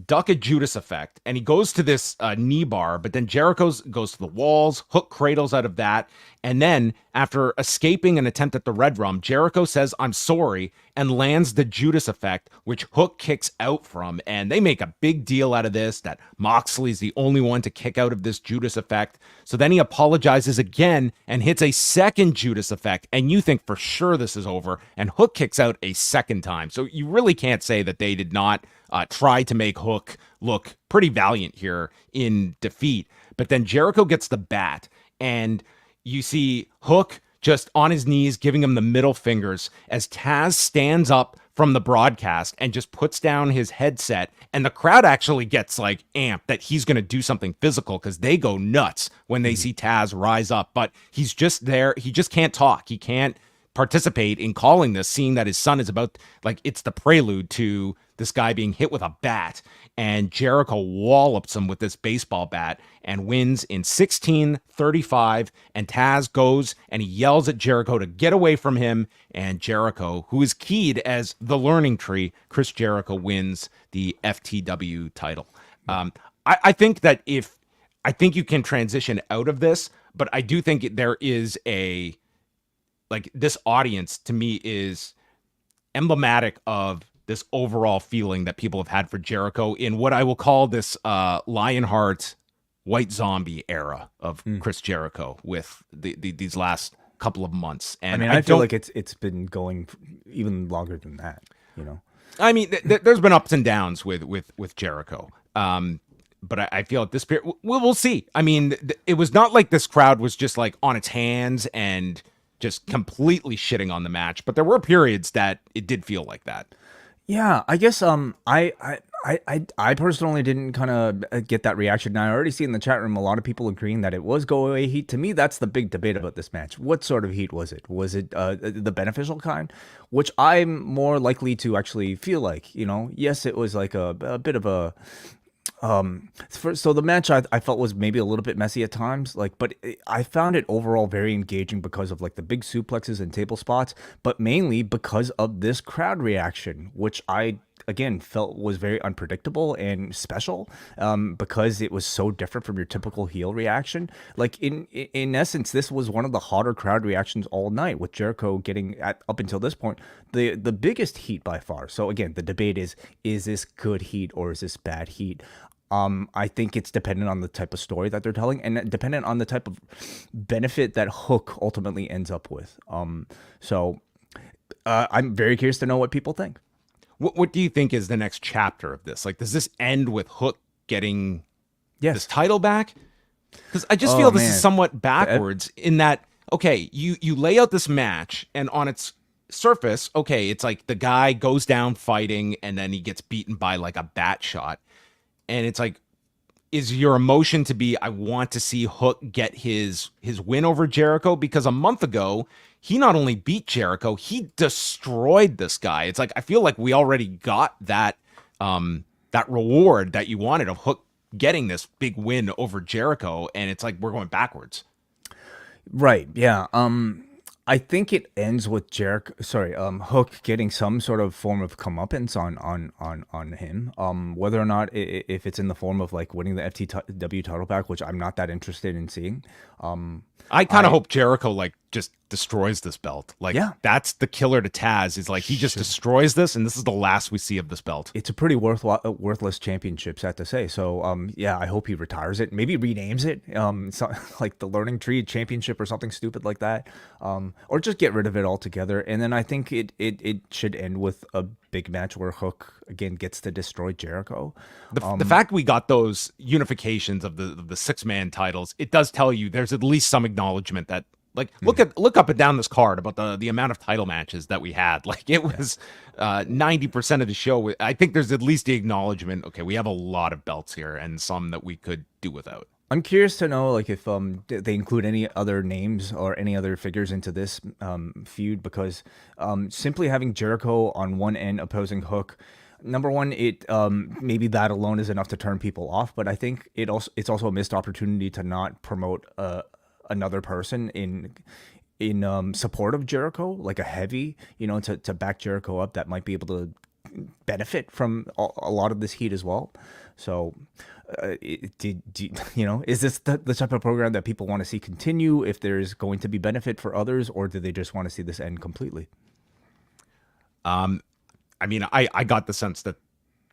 duck a Judas effect, and he goes to this knee bar, but then Jericho goes to the walls. Hook cradles out of that, and then after escaping an attempt at the Red Rum, Jericho says "I'm sorry" and lands the Judas effect, which Hook kicks out from. And they make a big deal out of this, that Moxley's the only one to kick out of this Judas effect. So then he apologizes again and hits a second Judas effect, and you think for sure this is over, and Hook kicks out a second time. So you really can't say that they did not try to make Hook look pretty valiant here in defeat. But then Jericho gets the bat, and you see Hook just on his knees giving him the middle fingers as Taz stands up from the broadcast and just puts down his headset, and the crowd actually gets like amped that he's going to do something physical, because they go nuts when they see Taz rise up. But he's just there. He just can't talk. He can't participate in calling this, seeing that his son is about, like, it's the prelude to this guy being hit with a bat, and Jericho wallops him with this baseball bat and wins in 16:35. And Taz goes and he yells at Jericho to get away from him, and Jericho, who is keyed as the learning tree, Chris Jericho, wins the FTW title. I think that I think you can transition out of this, but I do think there is a, like, this audience to me is emblematic of this overall feeling that people have had for Jericho in what I will call this Lionheart White Zombie era of Chris Jericho with these last couple of months. And I mean, I feel like it's been going even longer than that, you know? I mean, there's been ups and downs with Jericho. But I feel at this period, we'll see. I mean, it was not like this crowd was just like on its hands and just completely shitting on the match, but there were periods that it did feel like that. Yeah, I guess I personally didn't kind of get that reaction. Now, I already see in the chat room a lot of people agreeing that it was go away heat. To me, that's the big debate about this match. What sort of heat was it? Was it the beneficial kind, which I'm more likely to actually feel like? You know, yes, it was like a bit of a. So the match I felt was maybe a little bit messy at times, like, but I found it overall very engaging because of like the big suplexes and table spots, but mainly because of this crowd reaction, which I again felt was very unpredictable and special, because it was so different from your typical heel reaction. Like in essence, this was one of the hotter crowd reactions all night, with Jericho getting up until this point the biggest heat by far. So again, the debate is this good heat or is this bad heat? I think it's dependent on the type of story that they're telling, and dependent on the type of benefit that Hook ultimately ends up with. So I'm very curious to know what people think. What do you think is the next chapter of this? Like, does this end with Hook getting this title back? Because I just feel this is somewhat backwards in that, okay, you lay out this match, and on its surface, okay, it's like the guy goes down fighting, and then he gets beaten by like a bat shot, and it's like, is your emotion to be, I want to see Hook get his win over Jericho? Because a month ago, he not only beat Jericho, he destroyed this guy. It's like, I feel like we already got that that reward that you wanted of Hook getting this big win over Jericho, and it's like we're going backwards. Right. Yeah. I think it ends with Hook getting some sort of form of comeuppance on him. Whether or not if it's in the form of like winning the FTW title back, which I'm not that interested in seeing. I kind of hope Jericho like just destroys this belt. Like, yeah, that's the killer to Taz, is like he just destroys this, and this is the last we see of this belt. It's a pretty worthless championship, sad to say. So yeah, I hope he retires it, maybe renames it like the Learning Tree Championship or something stupid like that, or just get rid of it altogether. And then I think it should end with a big match where Hook again gets to destroy Jericho. The fact we got those unifications of the 6-man titles, it does tell you there's at least some acknowledgement that, like, look up and down this card about the amount of title matches that we had. Like, it was 90% of the show. I think there's at least the acknowledgement, okay, we have a lot of belts here and some that we could do without. I'm curious to know, like, if they include any other names or any other figures into this feud, because simply having Jericho on one end opposing Hook, number one, it maybe that alone is enough to turn people off, but I think it's also a missed opportunity to not promote another person in support of Jericho, like a heavy, to back Jericho up, that might be able to benefit from a lot of this heat as well. So is this the type of program that people want to see continue, if there's going to be benefit for others, or do they just want to see this end completely? I mean, I got the sense that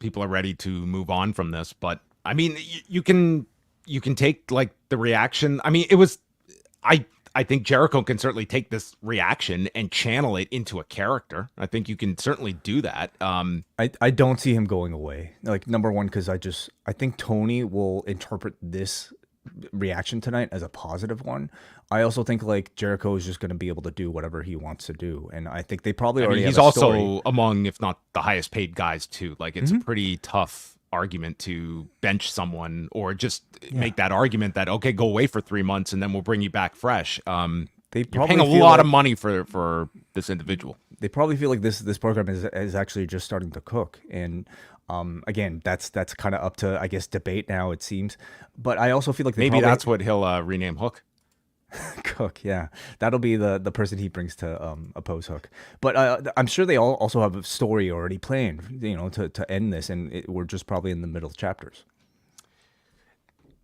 people are ready to move on from this, but I mean, you can take like the reaction. I mean, I think Jericho can certainly take this reaction and channel it into a character. I think you can certainly do that. I don't see him going away. Like, number one, because I think Toni will interpret this reaction tonight as a positive one. I also think like Jericho is just going to be able to do whatever he wants to do, and I think they probably already. He's have a also story. Among, if not the highest paid guys too. Like, it's a pretty tough argument to bench someone, or just make that argument that, okay, go away for 3 months and then we'll bring you back fresh. You're paying a lot of money for this individual. They probably feel like this program is actually just starting to cook, and again, that's kind of up to, I guess, debate now, it seems. But I also feel like maybe that's what he'll rename Hook. Cook, yeah, that'll be the person he brings to oppose Hook. But I'm sure they all also have a story already planned, to end this, and we're just probably in the middle chapters.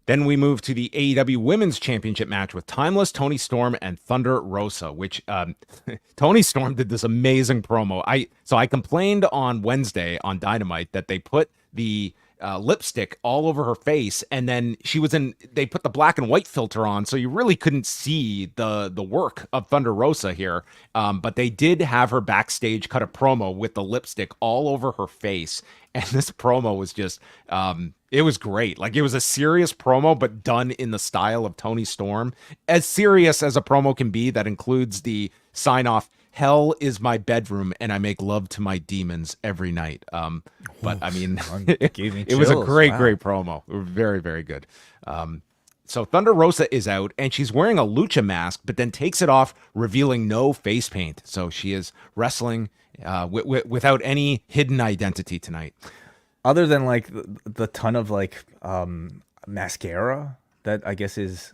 Then we move to the AEW Women's Championship match with Timeless, Toni Storm, and Thunder Rosa, which Toni Storm did this amazing promo. I complained on Wednesday on Dynamite that they put the lipstick all over her face, and then they put the black and white filter on, so you really couldn't see the work of Thunder Rosa here. But they did have her backstage cut a promo with the lipstick all over her face, and this promo was just it was great. Like, it was a serious promo, but done in the style of Toni Storm, as serious as a promo can be, that includes the sign off, "Hell is my bedroom, and I make love to my demons every night." But I mean, it was a great promo. It was very, very good. So Thunder Rosa is out, and she's wearing a lucha mask, but then takes it off, revealing no face paint. So she is wrestling without any hidden identity tonight. Other than like the ton of like mascara that I guess is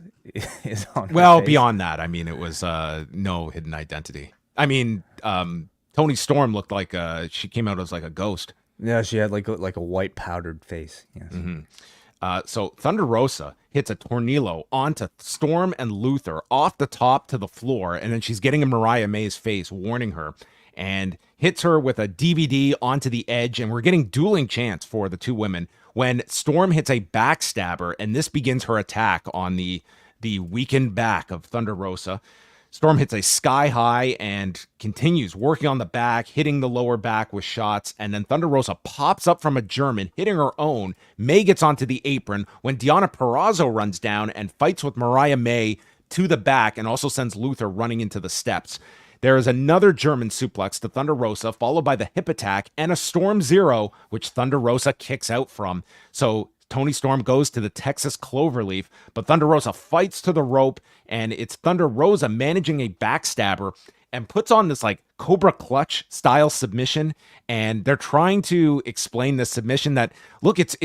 on her Well, face. Beyond that, I mean, it was no hidden identity. I mean, Toni Storm looked like she came out as like a ghost. Yeah, she had like a white powdered face. Yes. Mm-hmm. So Thunder Rosa hits a tornillo onto Storm and Luther off the top to the floor, and then she's getting in Mariah May's face, warning her, and hits her with a DVD onto the edge, and we're getting dueling chants for the two women when Storm hits a backstabber, and this begins her attack on the weakened back of Thunder Rosa. Storm hits a sky high and continues working on the back, hitting the lower back with shots, and then Thunder Rosa pops up from a German, hitting her own. May gets onto the apron when Deonna Purrazzo runs down and fights with Mariah May to the back and also sends Luther running into the steps. There is another German suplex to Thunder Rosa, followed by the hip attack and a Storm Zero, which Thunder Rosa kicks out from. So Toni Storm goes to the Texas Cloverleaf, but Thunder Rosa fights to the rope, and it's Thunder Rosa managing a backstabber and puts on this like Cobra Clutch style submission. And they're trying to explain the submission that, look, it's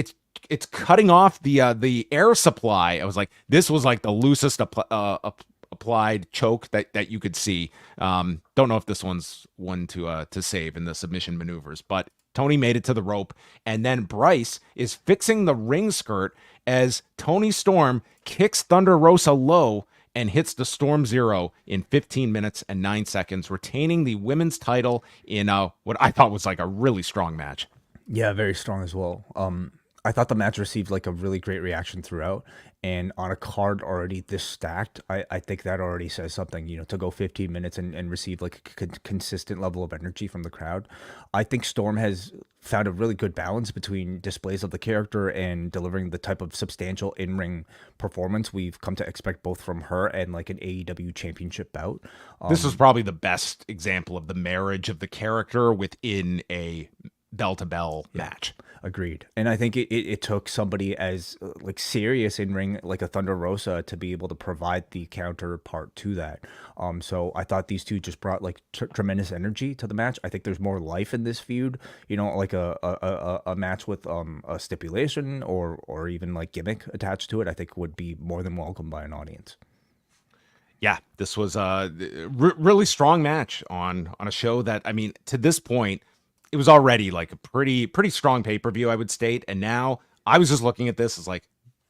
cutting off the air supply. I was like, this was like the loosest applied choke that you could see. Don't know if this one's one to save in the submission maneuvers, but Toni made it to the rope, and then Bryce is fixing the ring skirt as Toni Storm kicks Thunder Rosa low and hits the Storm Zero in 15 minutes and 9 seconds, retaining the women's title in what I thought was like a really strong match. Yeah, very strong as well. I thought the match received like a really great reaction throughout, and on a card already this stacked, I think that already says something, to go 15 minutes and receive like a consistent level of energy from the crowd. I think Storm has found a really good balance between displays of the character and delivering the type of substantial in-ring performance we've come to expect both from her and like an AEW championship bout. This was probably the best example of the marriage of the character within a bell-to-bell match. Agreed. And I think it took somebody as like serious in ring like a Thunder Rosa to be able to provide the counterpart to that. So I thought these two just brought like tremendous energy to the match. I think there's more life in this feud, like a match with a stipulation or even like gimmick attached to it, I think would be more than welcome by an audience. Yeah, this was a really strong match on a show that, I mean, to this point, it was already like a pretty strong pay-per-view, I would state. And now I was just looking at this as like,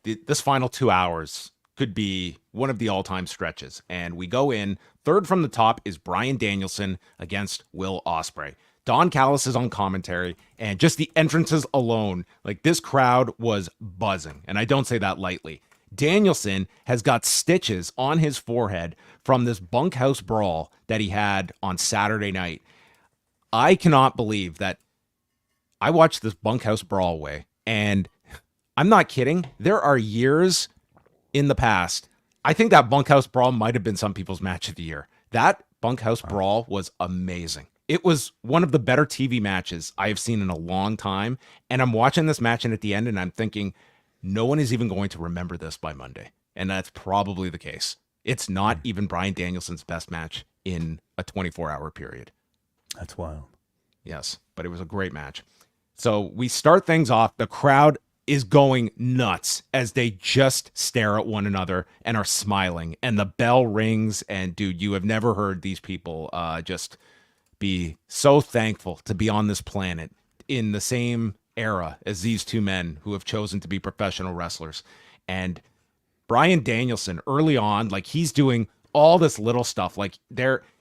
this final 2 hours could be one of the all-time stretches. And we go in, third from the top is Bryan Danielson against Will Ospreay. Don Callis is on commentary, and just the entrances alone, like this crowd was buzzing. And I don't say that lightly. Danielson has got stitches on his forehead from this bunkhouse brawl that he had on Saturday night. I cannot believe that I watched this bunkhouse brawl way, and I'm not kidding. There are years in the past, I think that bunkhouse brawl might have been some people's match of the year. That bunkhouse brawl was amazing. It was one of the better TV matches I have seen in a long time, and I'm watching this match, and at the end, and I'm thinking, no one is even going to remember this by Monday, and that's probably the case. It's not even Bryan Danielson's best match in a 24-hour period. That's wild. Yes, but it was a great match. So we start things off. The crowd is going nuts as they just stare at one another and are smiling. And the bell rings. And dude, you have never heard these people just be so thankful to be on this planet in the same era as these two men who have chosen to be professional wrestlers. And Bryan Danielson early on, like he's doing all this little stuff. Like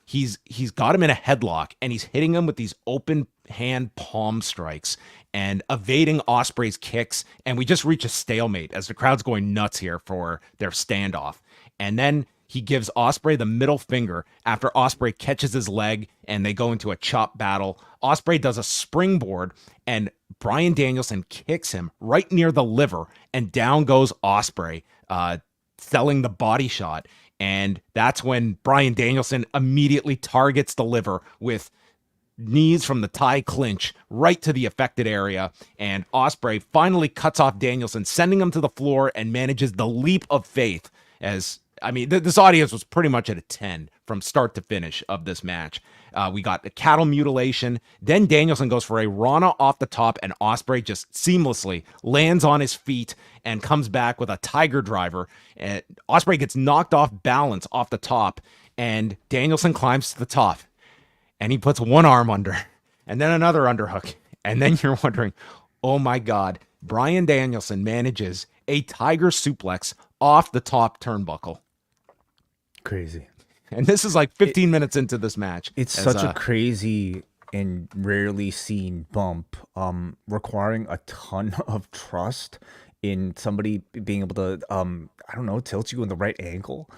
he's got him in a headlock and he's hitting him with these open hand palm strikes and evading Ospreay's kicks. And we just reach a stalemate as the crowd's going nuts here for their standoff. And then he gives Ospreay the middle finger after Ospreay catches his leg and they go into a chop battle. Ospreay does a springboard and Bryan Danielson kicks him right near the liver and down goes Ospreay, selling the body shot. And that's when Bryan Danielson immediately targets the liver with knees from the tie clinch right to the affected area. And Ospreay finally cuts off Danielson, sending him to the floor and manages the leap of faith. As I mean, this audience was pretty much at a 10 from start to finish of this match. We got the cattle mutilation. Then Danielson goes for a Rana off the top, and Ospreay just seamlessly lands on his feet and comes back with a tiger driver. And Ospreay gets knocked off balance off the top, and Danielson climbs to the top, and he puts one arm under, and then another underhook. And then you're wondering, oh my God, Bryan Danielson manages a tiger suplex off the top turnbuckle. Crazy. And this is like 15 minutes into this match. It's such a crazy and rarely seen bump, requiring a ton of trust in somebody being able to, I don't know, tilt you in the right angle,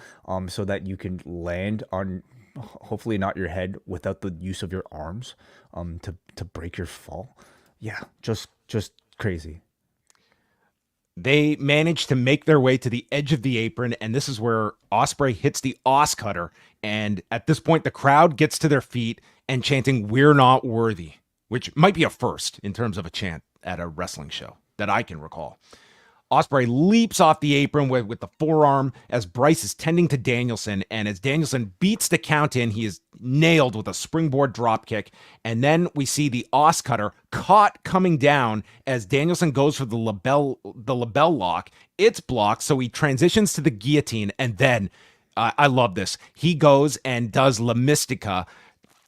so that you can land on, hopefully not your head, without the use of your arms, to break your fall. Yeah, just crazy. They manage to make their way to the edge of the apron, and this is where Ospreay hits the Os Cutter. And at this point, the crowd gets to their feet and chanting, "We're not worthy," which might be a first in terms of a chant at a wrestling show that I can recall. Ospreay leaps off the apron with the forearm as Bryce is tending to Danielson, and as Danielson beats the count in, he is nailed with a springboard dropkick, and then we see the Os Cutter caught coming down as Danielson goes for the label lock. It's blocked, so he transitions to the guillotine, and then, I love this, he goes and does La Mystica,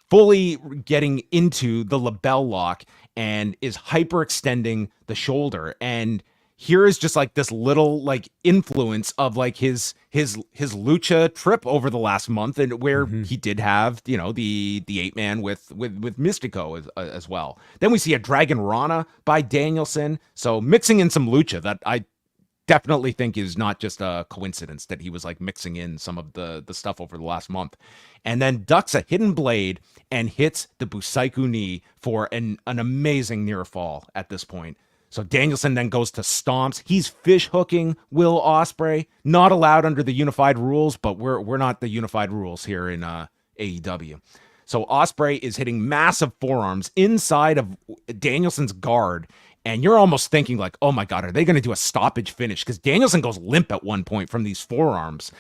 fully getting into the label lock, and is hyperextending the shoulder, and here is just like this little like influence of like his lucha trip over the last month, and where he did have, you know, the 8-man with Mystico as well. Then we see a Dragon Rana by Danielson, so mixing in some lucha that I definitely think is not just a coincidence that he was like mixing in some of the stuff over the last month. And then ducks a hidden blade and hits the Busaiku knee for an amazing near fall at this point. So Danielson then goes to stomps. He's fish hooking Will Ospreay. Not allowed under the unified rules, but we're not the unified rules here in AEW. So Ospreay is hitting massive forearms inside of Danielson's guard, and you're almost thinking like, oh my God, are they going to do a stoppage finish? Because Danielson goes limp at one point from these forearms.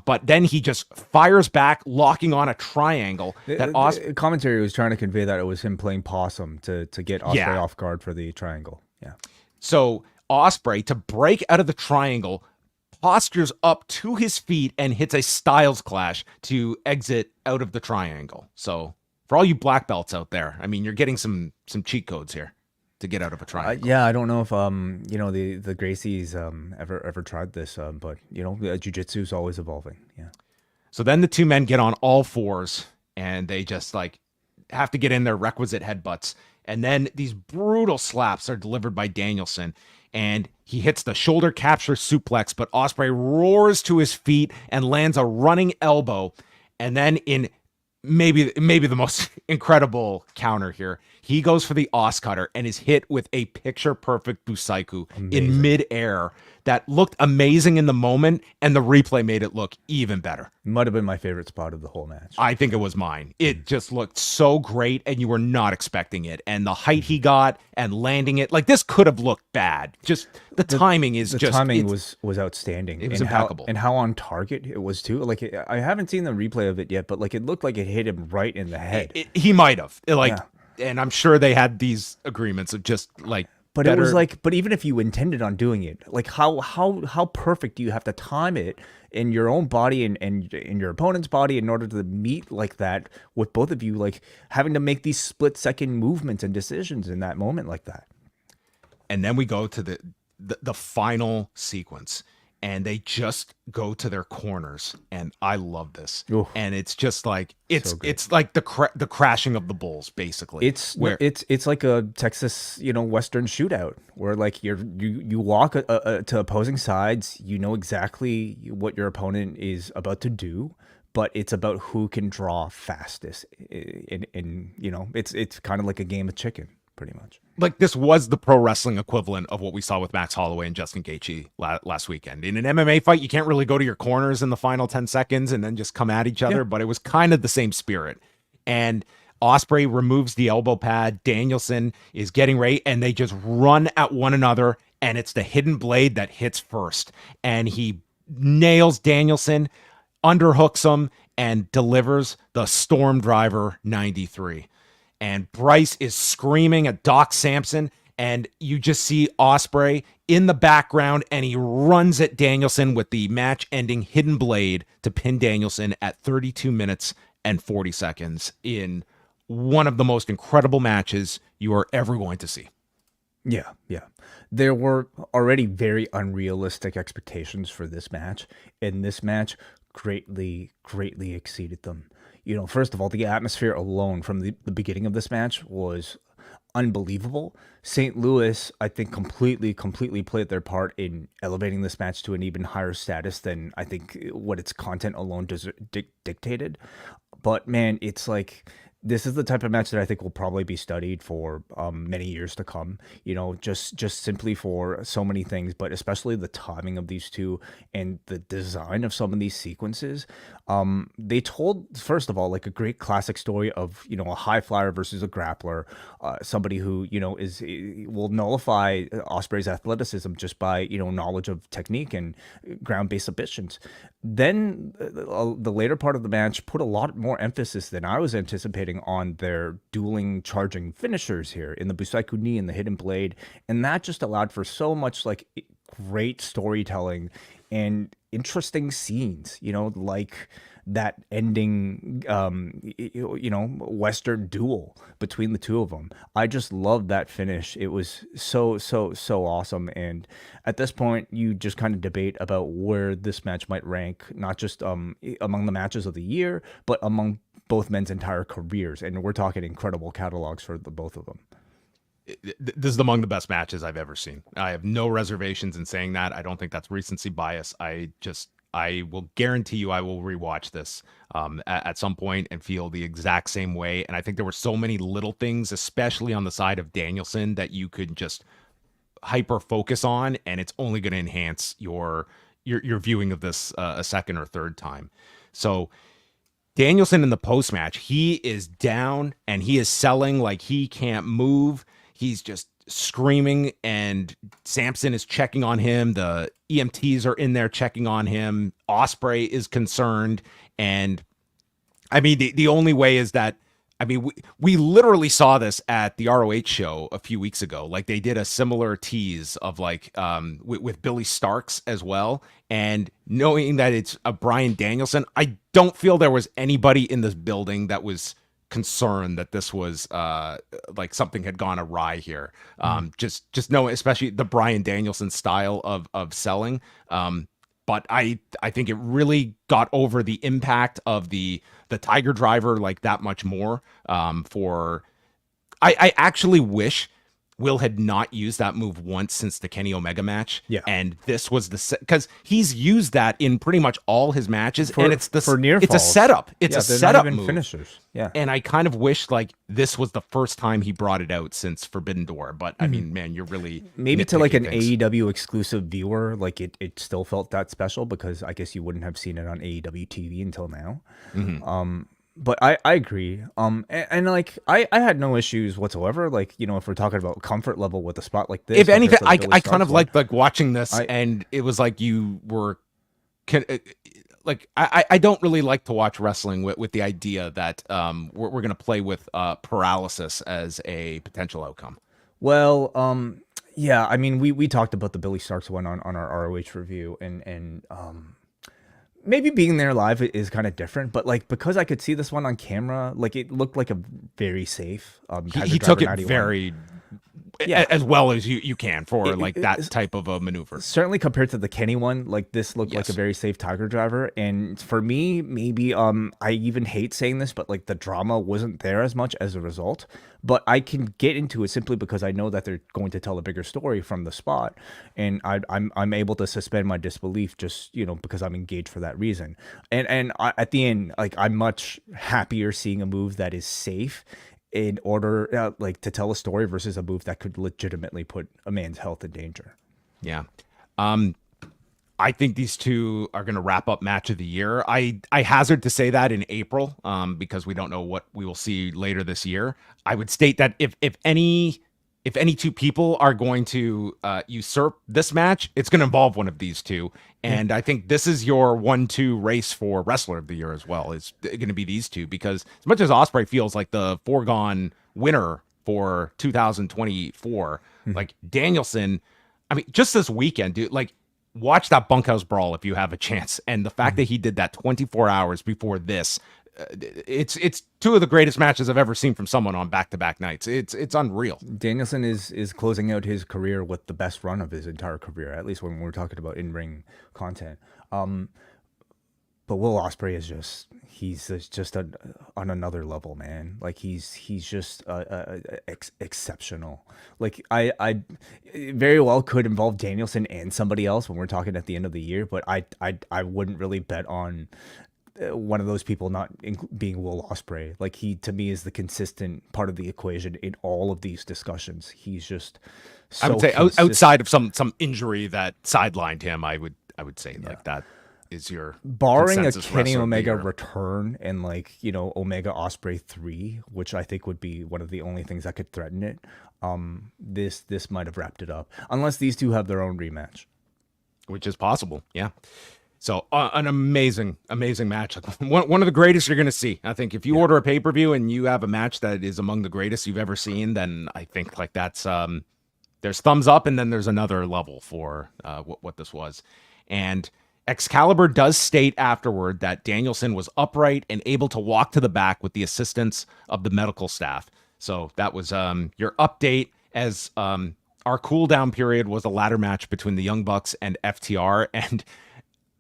But then he just fires back, locking on a triangle. The commentary was trying to convey that it was him playing possum to get Ospreay off guard for the triangle. Yeah. So Ospreay, to break out of the triangle, postures up to his feet and hits a Styles Clash to exit out of the triangle. So for all you black belts out there, I mean, you're getting some cheat codes here to get out of a triangle. Yeah, I don't know if you know, the Gracies ever tried this, but you know, jiu-jitsu is always evolving. Yeah. So then the two men get on all fours and they just like have to get in their requisite headbutts. And then these brutal slaps are delivered by Danielson, and he hits the shoulder capture suplex, but Ospreay roars to his feet and lands a running elbow. And then in maybe the most incredible counter here, he goes for the Os Cutter and is hit with a picture-perfect Busaiku in midair that looked amazing in the moment, and the replay made it look even better. Might have been my favorite spot of the whole match. I think it was mine. It just looked so great, and you were not expecting it. And the height he got and landing it, like this could have looked bad. Just the timing is the just... timing was outstanding. It was impeccable. And how on target it was too. Like, I haven't seen the replay of it yet, but like it looked like it hit him right in the head. He might have. And I'm sure they had these agreements of just like... But it was like, but even if you intended on doing it, like how perfect do you have to time it in your own body and in your opponent's body in order to meet like that with both of you, like having to make these split-second movements and decisions in that moment like that. And then we go to the final sequence, and they just go to their corners, and I love this. Oof. And it's just like it's like the crashing of the bulls, basically. It's like a Texas, you know, Western shootout where like you walk to opposing sides, you know exactly what your opponent is about to do, but it's about who can draw fastest. In you know, it's kind of like a game of chicken, pretty much. Like this was the pro wrestling equivalent of what we saw with Max Holloway and Justin Gaethje last weekend. In an MMA fight, you can't really go to your corners in the final 10 seconds and then just come at each other, but it was kind of the same spirit. And Ospreay removes the elbow pad. Danielson is getting ready, and they just run at one another, and it's the hidden blade that hits first. And he nails Danielson, underhooks him, and delivers the Storm Driver 93. And Bryce is screaming at Doc Samson, and you just see Ospreay in the background, and he runs at Danielson with the match-ending hidden blade to pin Danielson at 32 minutes and 40 seconds in one of the most incredible matches you are ever going to see. Yeah. There were already very unrealistic expectations for this match, and this match greatly exceeded them. You know, first of all, the atmosphere alone from the beginning of this match was unbelievable. St. Louis, I think, completely played their part in elevating this match to an even higher status than I think what its content alone dictated. But man, it's like this is the type of match that I think will probably be studied for many years to come. Just simply for so many things, but especially the timing of these two and the design of some of these sequences. They told, first of all, like a great classic story of a high flyer versus a grappler, somebody who will nullify Ospreay's athleticism just by knowledge of technique and ground based submissions. Then the later part of the match put a lot more emphasis than I was anticipating on their dueling charging finishers here in the Busaiku knee and the hidden blade, and that just allowed for so much like great storytelling and interesting scenes. Like that ending, Western duel between the two of them. I just loved that finish. It was so awesome. And at this point, you just kind of debate about where this match might rank, not just among the matches of the year, but among both men's entire careers. And we're talking incredible catalogs for the both of them. This is among the best matches I've ever seen. I have no reservations in saying that. I don't think that's recency bias. I will guarantee you I will rewatch this at some point and feel the exact same way. And I think there were so many little things, especially on the side of Danielson, that you could just hyper focus on, and it's only going to enhance your viewing of this a second or third time. So Danielson in the post match, he is down and he is selling like he can't move. He's just screaming, and Samson is checking on him. The EMTs are in there checking on him. Ospreay is concerned. And I mean, the only way is that, I mean, we literally saw this at the ROH show a few weeks ago. Like they did a similar tease of like with Billy Starks as well. And knowing that it's a Bryan Danielson, I don't feel there was anybody in this building that was concerned that this was like something had gone awry here. Just know, especially the Bryan Danielson style of selling. But I think it really got over the impact of the Tiger Driver like that much more. I actually wish Will had not used that move once since the Kenny Omega match. Yeah. And this was because he's used that in pretty much all his matches. And it's for near it's a falls. setup. It's a setup not even move. Finishers. Yeah. And I kind of wish like this was the first time he brought it out since Forbidden Door. But I mean, man, you're really maybe to like an things. AEW exclusive viewer, like it still felt that special because I guess you wouldn't have seen it on AEW TV until now. But I agree. And like I had no issues whatsoever. Like, if we're talking about comfort level with a spot like this. If anything, compared to the Billy I kind of Starks like watching this, and it was like you were, like I don't really like to watch wrestling with the idea that we're gonna play with paralysis as a potential outcome. Well, yeah. I mean, we talked about the Billy Starks one on our ROH review, and maybe being there live is kind of different, but like because I could see this one on camera, like it looked like a very safe. He took it very as well as you can for like that type of a maneuver. Certainly compared to the Kenny one, like this looked like a very safe Tiger Driver. And for me, maybe I even hate saying this, but like the drama wasn't there as much as a result. But I can get into it simply because I know that they're going to tell a bigger story from the spot, and I'm able to suspend my disbelief just because I'm engaged for that reason. And at the end, like I'm much happier seeing a move that is safe in order like to tell a story versus a move that could legitimately put a man's health in danger. Yeah. I think these two are going to wrap up match of the year. I hazard to say that in April because we don't know what we will see later this year. I would state that if any two people are going to usurp this match, it's going to involve one of these two. And I think this is your 1-2 race for Wrestler of the Year as well. It's going to be these two because as much as Ospreay feels like the foregone winner for 2024, like Danielson, I mean, just this weekend, dude, like watch that bunkhouse brawl if you have a chance. And the fact that he did that 24 hours before this, it's two of the greatest matches I've ever seen from someone on back-to-back nights. It's unreal. Danielson is closing out his career with the best run of his entire career, at least when we're talking about in-ring content. But Will Ospreay is just on another level, man. Like he's just exceptional. Like I very well could involve Danielson and somebody else when we're talking at the end of the year, but I wouldn't really bet on one of those people not being Will Ospreay. Like he to me is the consistent part of the equation in all of these discussions. He's just so I would say consistent. outside of some injury that sidelined him, I would say like that is your Barring a consensus Kenny wrestler of the Omega year. return and like, you know, Omega Ospreay 3, which I think would be one of the only things that could threaten it. This might have wrapped it up unless these two have their own rematch. Which is possible, yeah. So an amazing match. One of the greatest you're going to see. I think if you order a pay-per-view and you have a match that is among the greatest you've ever seen, then I think like that's there's thumbs up, and then there's another level for what this was. And Excalibur does state afterward that Danielson was upright and able to walk to the back with the assistance of the medical staff. So that was your update as our cool down period was a ladder match between the Young Bucks and FTR. And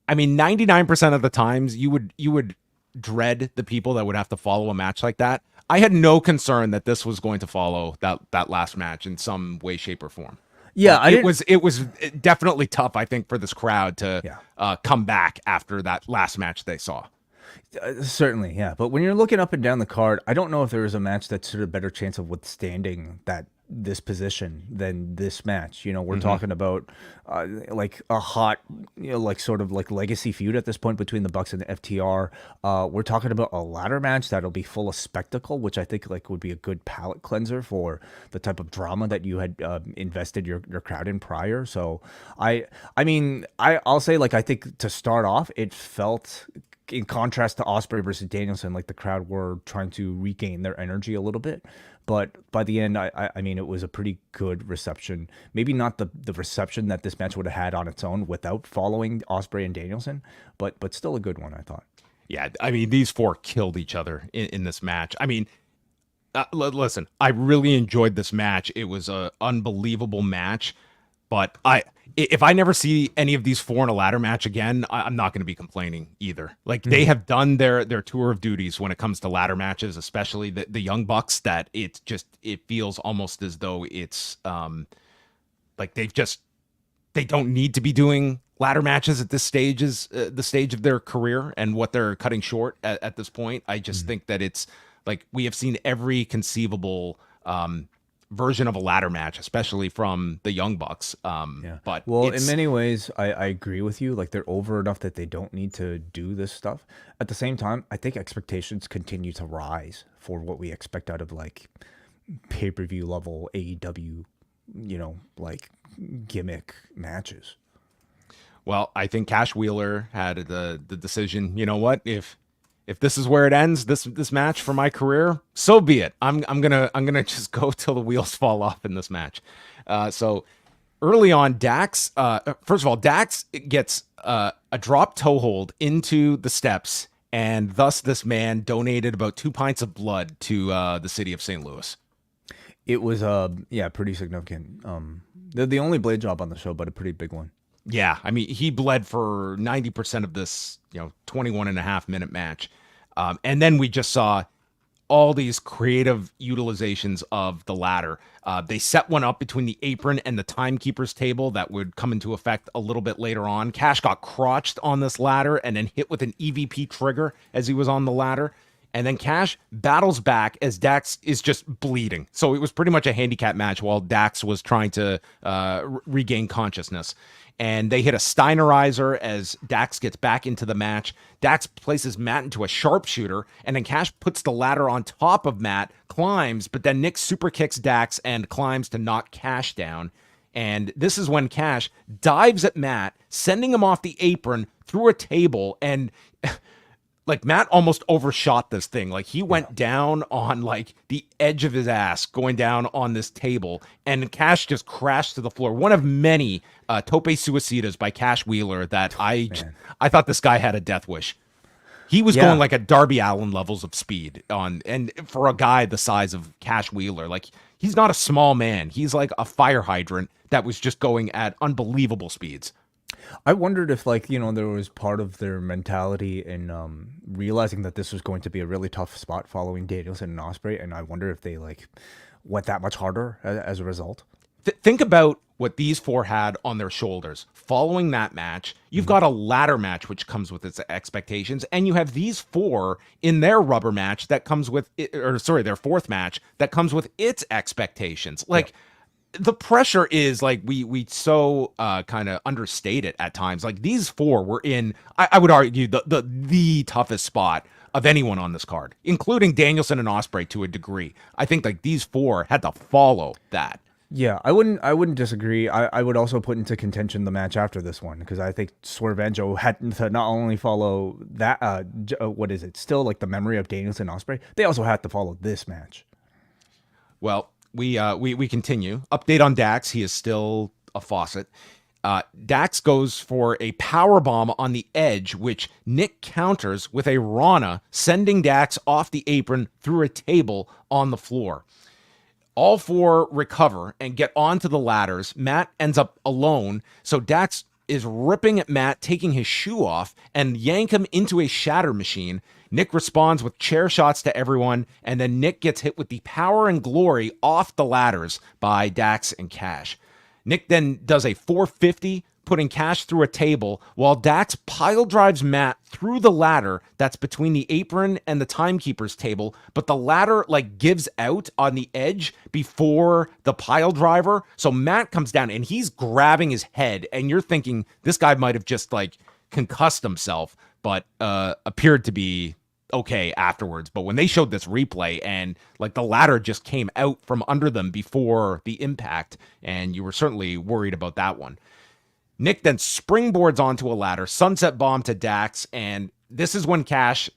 I mean, 99% of the times you would dread the people that would have to follow a match like that. I had no concern that this was going to follow that last match in some way, shape, or form. Yeah, it was definitely tough, I think, for this crowd to come back after that last match they saw. Certainly, yeah. But when you're looking up and down the card, I don't know if there is a match that stood a better chance of withstanding this position than this match. You know, we're talking about like a hot, you know, like sort of like legacy feud at this point between the Bucks and the FTR. We're talking about a ladder match that'll be full of spectacle, which I think like would be a good palate cleanser for the type of drama that you had invested your crowd in prior. So I'll say like I think to start off, it felt, in contrast to Ospreay versus Danielson, like the crowd were trying to regain their energy a little bit. But by the end, I mean, it was a pretty good reception. Maybe not the reception that this match would have had on its own without following Ospreay and Danielson, but still a good one, I thought. Yeah, I mean, these four killed each other in this match. I mean, listen, I really enjoyed this match. It was an unbelievable match. But if I never see any of these four in a ladder match again, I'm not going to be complaining either. Like they have done their tour of duties when it comes to ladder matches, especially the Young Bucks, that it feels almost as though it's like they don't need to be doing ladder matches at this stage, is the stage of their career and what they're cutting short at this point. I just think that it's like we have seen every conceivable version of a ladder match, especially from the Young Bucks. But in many ways, I agree with you. Like they're over enough that they don't need to do this stuff. At the same time, I think expectations continue to rise for what we expect out of like pay-per-view level AEW, you know, like gimmick matches. Well, I think Cash Wheeler had the decision. You know what? If this is where it ends, this match for my career, so be it. I'm gonna just go till the wheels fall off in this match. So early on, Dax. First of all, Dax gets a drop toe hold into the steps, and thus this man donated about 2 pints of blood to the city of St. Louis. It was pretty significant. The only blade job on the show, but a pretty big one. Yeah, I mean, he bled for 90% of this, 21 and a half minute match. And then we just saw all these creative utilizations of the ladder. They set one up between the apron and the timekeeper's table that would come into effect a little bit later on. Cash got crotched on this ladder and then hit with an EVP trigger as he was on the ladder. And then Cash battles back as Dax is just bleeding. So it was pretty much a handicap match while Dax was trying to regain consciousness. And they hit a Steinerizer as Dax gets back into the match. Dax places Matt into a sharpshooter, and then Cash puts the ladder on top of Matt, climbs, but then Nick super kicks Dax and climbs to knock Cash down. And this is when Cash dives at Matt, sending him off the apron through a table, and like Matt almost overshot this thing. Like he went down on like the edge of his ass going down on this table, and Cash just crashed to the floor. One of many tope suicidas by Cash Wheeler that I thought this guy had a death wish. He was going like at Darby Allin levels of speed and for a guy the size of Cash Wheeler, like he's not a small man. He's like a fire hydrant that was just going at unbelievable speeds. I wondered if, like, there was part of their mentality in realizing that this was going to be a really tough spot following Danielson and Ospreay, and I wonder if they, like, went that much harder as a result. Think about what these four had on their shoulders. Following that match, you've got a ladder match which comes with its expectations, and you have these four in their rubber match that comes with, their fourth match that comes with its expectations. Like, the pressure is like we so kind of understate it at times. Like, these four were in, I would argue, the toughest spot of anyone on this card, including Danielson and Ospreay to a degree. I think like these four had to follow that. Yeah, I wouldn't disagree. I would also put into contention the match after this one because I think Swerve and Joe had to not only follow that what is it? Still like the memory of Danielson Ospreay. They also had to follow this match. Well, we continue. Update on Dax. He is still a faucet. Dax goes for a power bomb on the edge, which Nick counters with a Rana, sending Dax off the apron through a table on the floor. All four recover and get onto the ladders. Matt ends up alone, so Dax is ripping at Matt, taking his shoe off, and yank him into a shatter machine. Nick responds with chair shots to everyone, and then Nick gets hit with the power and glory off the ladders by Dax and Cash. Nick then does a 450, putting Cash through a table, while Dax pile drives Matt through the ladder that's between the apron and the timekeeper's table, but the ladder like gives out on the edge before the pile driver. So Matt comes down and he's grabbing his head, and you're thinking this guy might have just like concussed himself, but appeared to be okay afterwards. But when they showed this replay and like the ladder just came out from under them before the impact, and you were certainly worried about that one. Nick then springboards onto a ladder, sunset bomb to Dax, and this is when Cash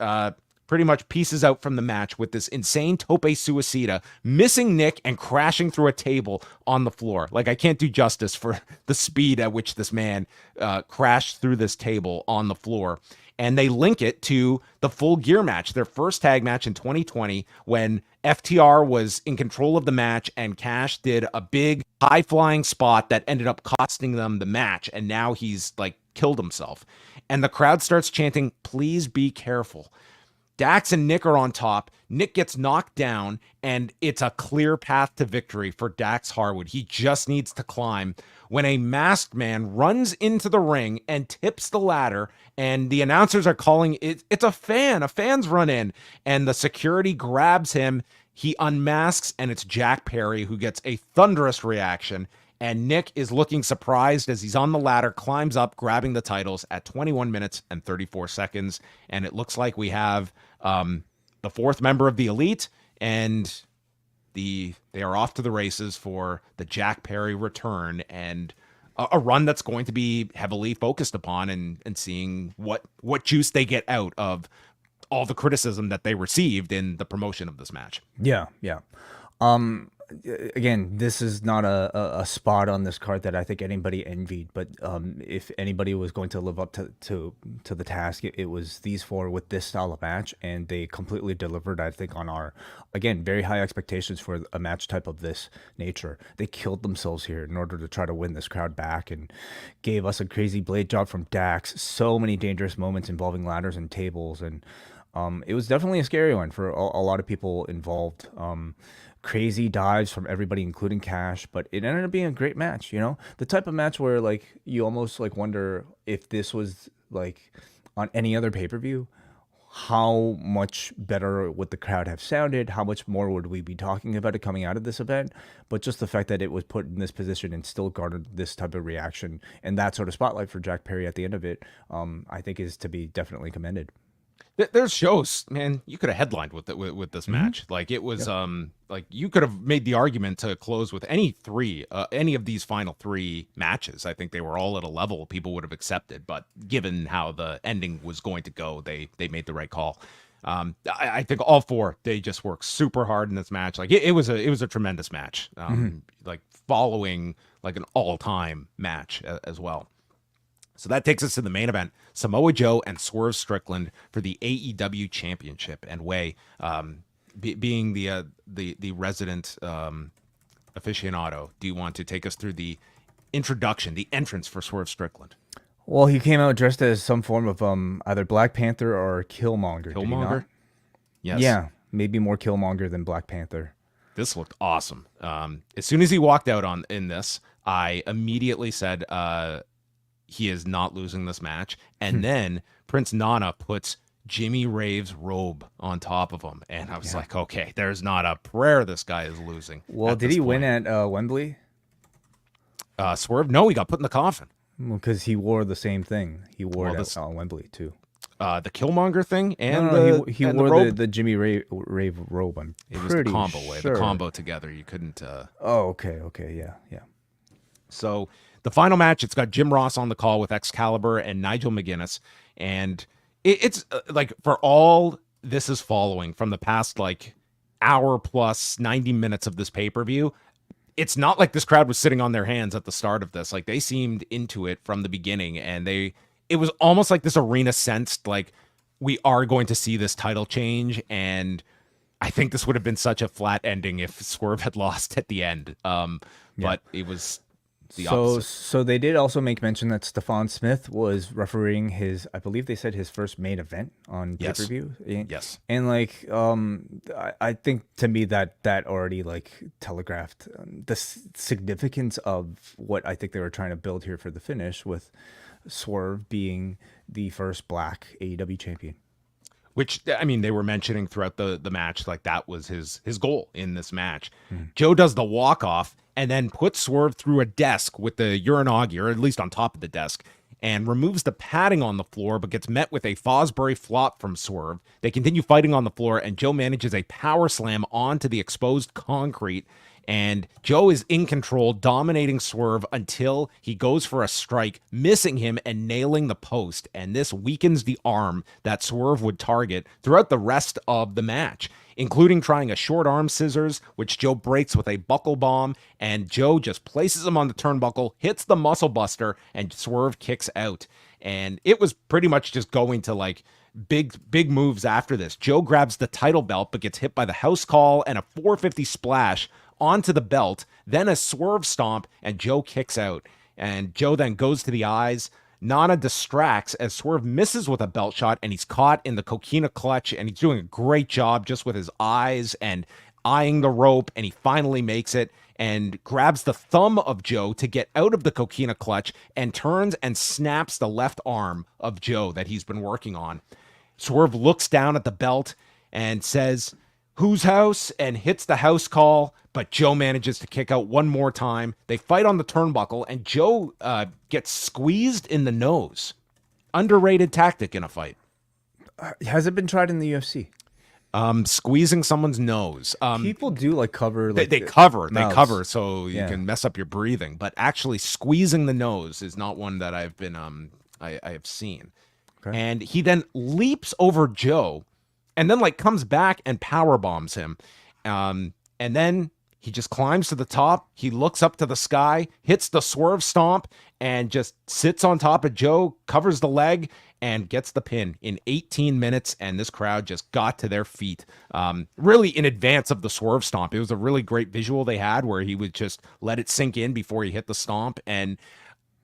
pretty much pieces out from the match with this insane tope suicida, missing Nick and crashing through a table on the floor. Like, I can't do justice for the speed at which this man crashed through this table on the floor. And they link it to the Full Gear match, their first tag match in 2020, when FTR was in control of the match and Cash did a big high-flying spot that ended up costing them the match, and now he's like killed himself. And the crowd starts chanting, "Please be careful." Dax and Nick are on top. Nick gets knocked down, and it's a clear path to victory for Dax Harwood. He just needs to climb when a masked man runs into the ring and tips the ladder, and the announcers are calling it, it's a fan. A fan's run in, and the security grabs him. He unmasks, and it's Jack Perry who gets a thunderous reaction. And Nick is looking surprised as he's on the ladder, climbs up, grabbing the titles at 21 minutes and 34 seconds. And it looks like we have the fourth member of the Elite, and they are off to the races for the Jack Perry return and a run that's going to be heavily focused upon and seeing what juice they get out of all the criticism that they received in the promotion of this match. Yeah. Again, this is not a spot on this card that I think anybody envied, but if anybody was going to live up to the task, it was these four with this style of match, and they completely delivered, I think, on our, again, very high expectations for a match type of this nature. They killed themselves here in order to try to win this crowd back and gave us a crazy blade job from Dax, so many dangerous moments involving ladders and tables, and it was definitely a scary one for a lot of people involved. Crazy dives from everybody, including Cash, but it ended up being a great match. You know, the type of match where like you almost like wonder if this was like on any other pay-per-view, how much better would the crowd have sounded? How much more would we be talking about it coming out of this event? But just the fact that it was put in this position and still garnered this type of reaction and that sort of spotlight for Jack Perry at the end of it, I think is to be definitely commended. There's shows, man, you could have headlined with this match. Like, it was like you could have made the argument to close with any of these final three matches. I think they were all at a level people would have accepted, but given how the ending was going to go, they made the right call. I think all four, they just worked super hard in this match. Like, it was a tremendous match. Like following like an all-time match as well. So that takes us to the main event: Samoa Joe and Swerve Strickland for the AEW Championship. And Way, being the resident aficionado, do you want to take us through the introduction, the entrance for Swerve Strickland? Well, he came out dressed as some form of either Black Panther or Killmonger. Killmonger? Yes. Yeah, maybe more Killmonger than Black Panther. This looked awesome. As soon as he walked out in this, I immediately said he is not losing this match. And then Prince Nana puts Jimmy Rave's robe on top of him, and I was like, okay, there's not a prayer this guy is losing. Well, did he win at Wembley? Swerve? No, he got put in the coffin. Because he wore the same thing. He wore it at Wembley too. The Killmonger thing and he wore the Jimmy Rave robe. It was the combo way, the combo together. You couldn't. Oh, okay, yeah. So the final match, it's got Jim Ross on the call with Excalibur and Nigel McGuinness, and it's like for all this is following from the past like hour plus 90 minutes of this pay-per-view. It's not like this crowd was sitting on their hands at the start of this. Like they seemed into it from the beginning, and it was almost like this arena sensed like we are going to see this title change. And I think this would have been such a flat ending if Swerve had lost at the end. But it was the opposite. So they did also make mention that Stephon Smith was refereeing his, I believe they said his first main event on pay-per-view. Yes. And like, I think to me that already like telegraphed the significance of what I think they were trying to build here for the finish, with Swerve being the first black AEW champion. Which, I mean, they were mentioning throughout the match, like that was his goal in this match. Joe does the walk-off and then puts Swerve through a desk with the Uranagi, or at least on top of the desk, and removes the padding on the floor, but gets met with a Fosbury flop from Swerve. They continue fighting on the floor, and Joe manages a power slam onto the exposed concrete. And Joe is in control, dominating Swerve until he goes for a strike, missing him and nailing the post. And this weakens the arm that Swerve would target throughout the rest of the match, including trying a short arm scissors, which Joe breaks with a buckle bomb. And Joe just places him on the turnbuckle, hits the muscle buster, and Swerve kicks out. And it was pretty much just going to like big moves after this. Joe grabs the title belt, but gets hit by the house call and a 450 splash onto the belt, then a Swerve stomp, and Joe kicks out. And Joe then goes to the eyes. Nana distracts as Swerve misses with a belt shot, and he's caught in the coquina clutch, and he's doing a great job just with his eyes and eyeing the rope, and he finally makes it and grabs the thumb of Joe to get out of the coquina clutch and turns and snaps the left arm of Joe that he's been working on. Swerve looks down at the belt and says, "Whose house?" and hits the house call, but Joe manages to kick out one more time. They fight on the turnbuckle, and Joe gets squeezed in the nose. Underrated tactic in a fight. Has it been tried in the UFC? Squeezing someone's nose. People do like cover. Like they cover so you can mess up your breathing. But actually, squeezing the nose is not one that I've been I have seen. Okay. And he then leaps over Joe, and then like comes back and power bombs him. And then he just climbs to the top. He looks up to the sky, hits the Swerve stomp, and just sits on top of Joe, covers the leg, and gets the pin in 18 minutes. And this crowd just got to their feet, really in advance of the Swerve stomp. It was a really great visual they had where he would just let it sink in before he hit the stomp. And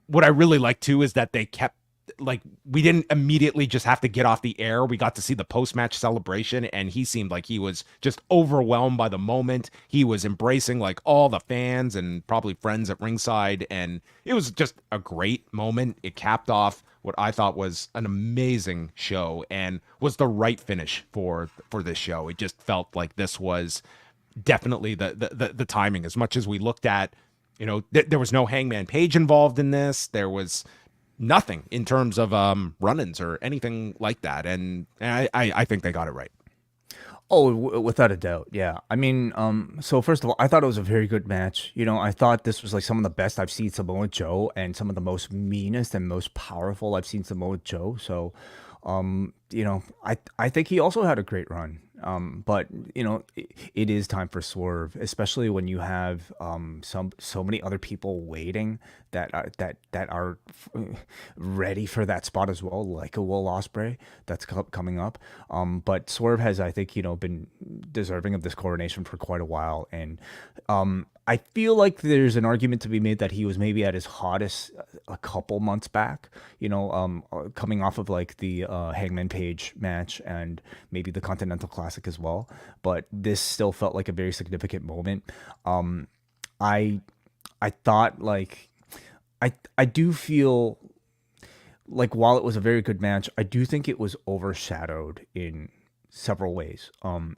what I really like too is that they kept, like, we didn't immediately just have to get off the air. We got to see the post-match celebration, and he seemed like he was just overwhelmed by the moment. He was embracing like all the fans and probably friends at ringside, and it was just a great moment. It capped off what I thought was an amazing show and was the right finish for this show. It just felt like this was definitely the timing. As much as we looked at, you know, there was no Hangman Page involved in this. There was nothing in terms of run-ins or anything like that, and I think they got it right. Oh, without a doubt, yeah. I mean, so first of all, I thought it was a very good match. You know, I thought this was like some of the best I've seen Samoa Joe, and some of the most meanest and most powerful I've seen Samoa Joe. So, you know, I think he also had a great run. But you know, it is time for Swerve, especially when you have so many other people waiting that are ready for that spot as well, like a Will Ospreay that's coming up. But Swerve has, I think, you know, been deserving of this coronation for quite a while, and I feel like there's an argument to be made that he was maybe at his hottest a couple months back, coming off of like the Hangman Page match and maybe the Continental Classic as well. But this still felt like a very significant moment. I I thought like I do feel like while it was a very good match, I do think it was overshadowed in several ways.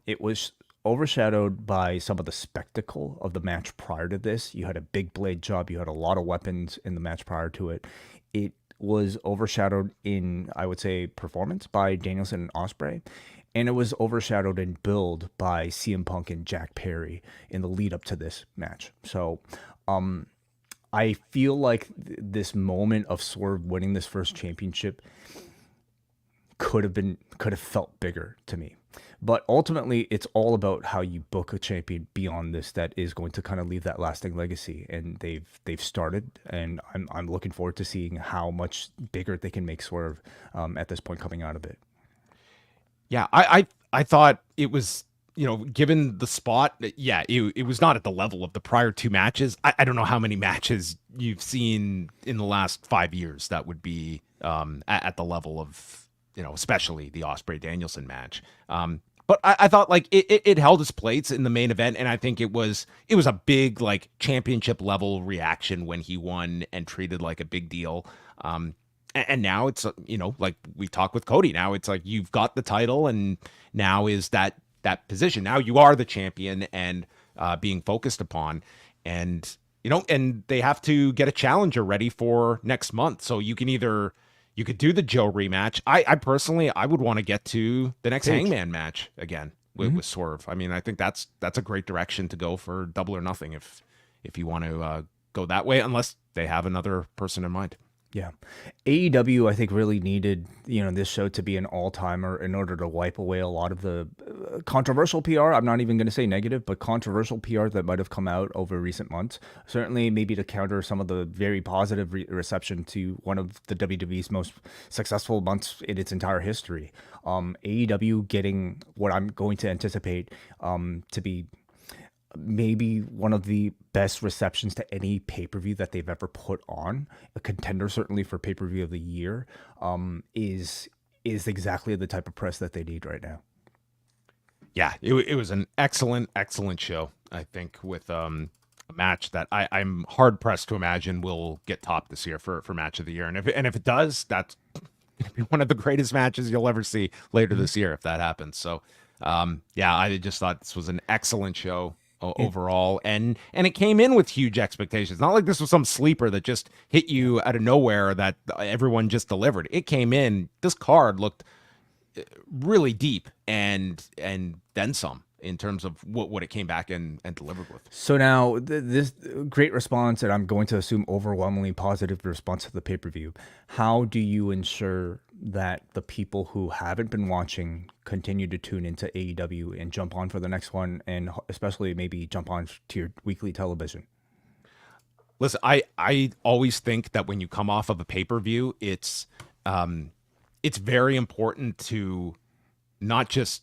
It was overshadowed by some of the spectacle of the match prior to this. You had a big blade job, you had a lot of weapons in the match prior to it. It was overshadowed in, I would say, performance by Danielson and Ospreay. And it was overshadowed in build by CM Punk and Jack Perry in the lead up to this match. So, I feel like this moment of Swerve winning this first championship could have felt bigger to me. But ultimately, it's all about how you book a champion beyond this that is going to kind of leave that lasting legacy. And they've started, and I'm looking forward to seeing how much bigger they can make Swerve at this point coming out of it. Yeah, I thought it was, given the spot, it was not at the level of the prior two matches. I don't know how many matches you've seen in the last 5 years that would be at the level of, especially the Ospreay Danielson match. But I thought like it held its place in the main event, and I think it was a big like championship level reaction when he won and treated like a big deal. And now it's, like we talked with Cody, now it's like you've got the title, and now is that position. Now you are the champion and being focused upon, and and they have to get a challenger ready for next month. So you could do the Joe rematch. I personally, I would want to get to the next Hangman match again with Swerve. I mean, I think that's a great direction to go for Double or Nothing if you want to go that way, unless they have another person in mind. Yeah. AEW, I think, really needed, this show to be an all-timer in order to wipe away a lot of the controversial PR. I'm not even going to say negative, but controversial PR that might have come out over recent months. Certainly maybe to counter some of the very positive reception to one of the WWE's most successful months in its entire history. AEW getting what I'm going to anticipate to be maybe one of the best receptions to any pay-per-view that they've ever put on, a contender certainly for pay-per-view of the year, is exactly the type of press that they need right now. Yeah, it was an excellent show, I think, with a match that I'm hard-pressed to imagine will get topped this year for match of the year. And if it does, that's gonna be one of the greatest matches you'll ever see later this year if that happens. So I just thought this was an excellent show overall, and it came in with huge expectations. Not like this was some sleeper that just hit you out of nowhere that everyone just delivered. It came in, this card looked really deep and then some in terms of what it came back and delivered with. So now this great response, and I'm going to assume overwhelmingly positive response to the pay-per-view. How do you ensure that the people who haven't been watching continue to tune into AEW and jump on for the next one, and especially maybe jump on to your weekly television? Listen, I always think that when you come off of a pay-per-view, it's very important to not just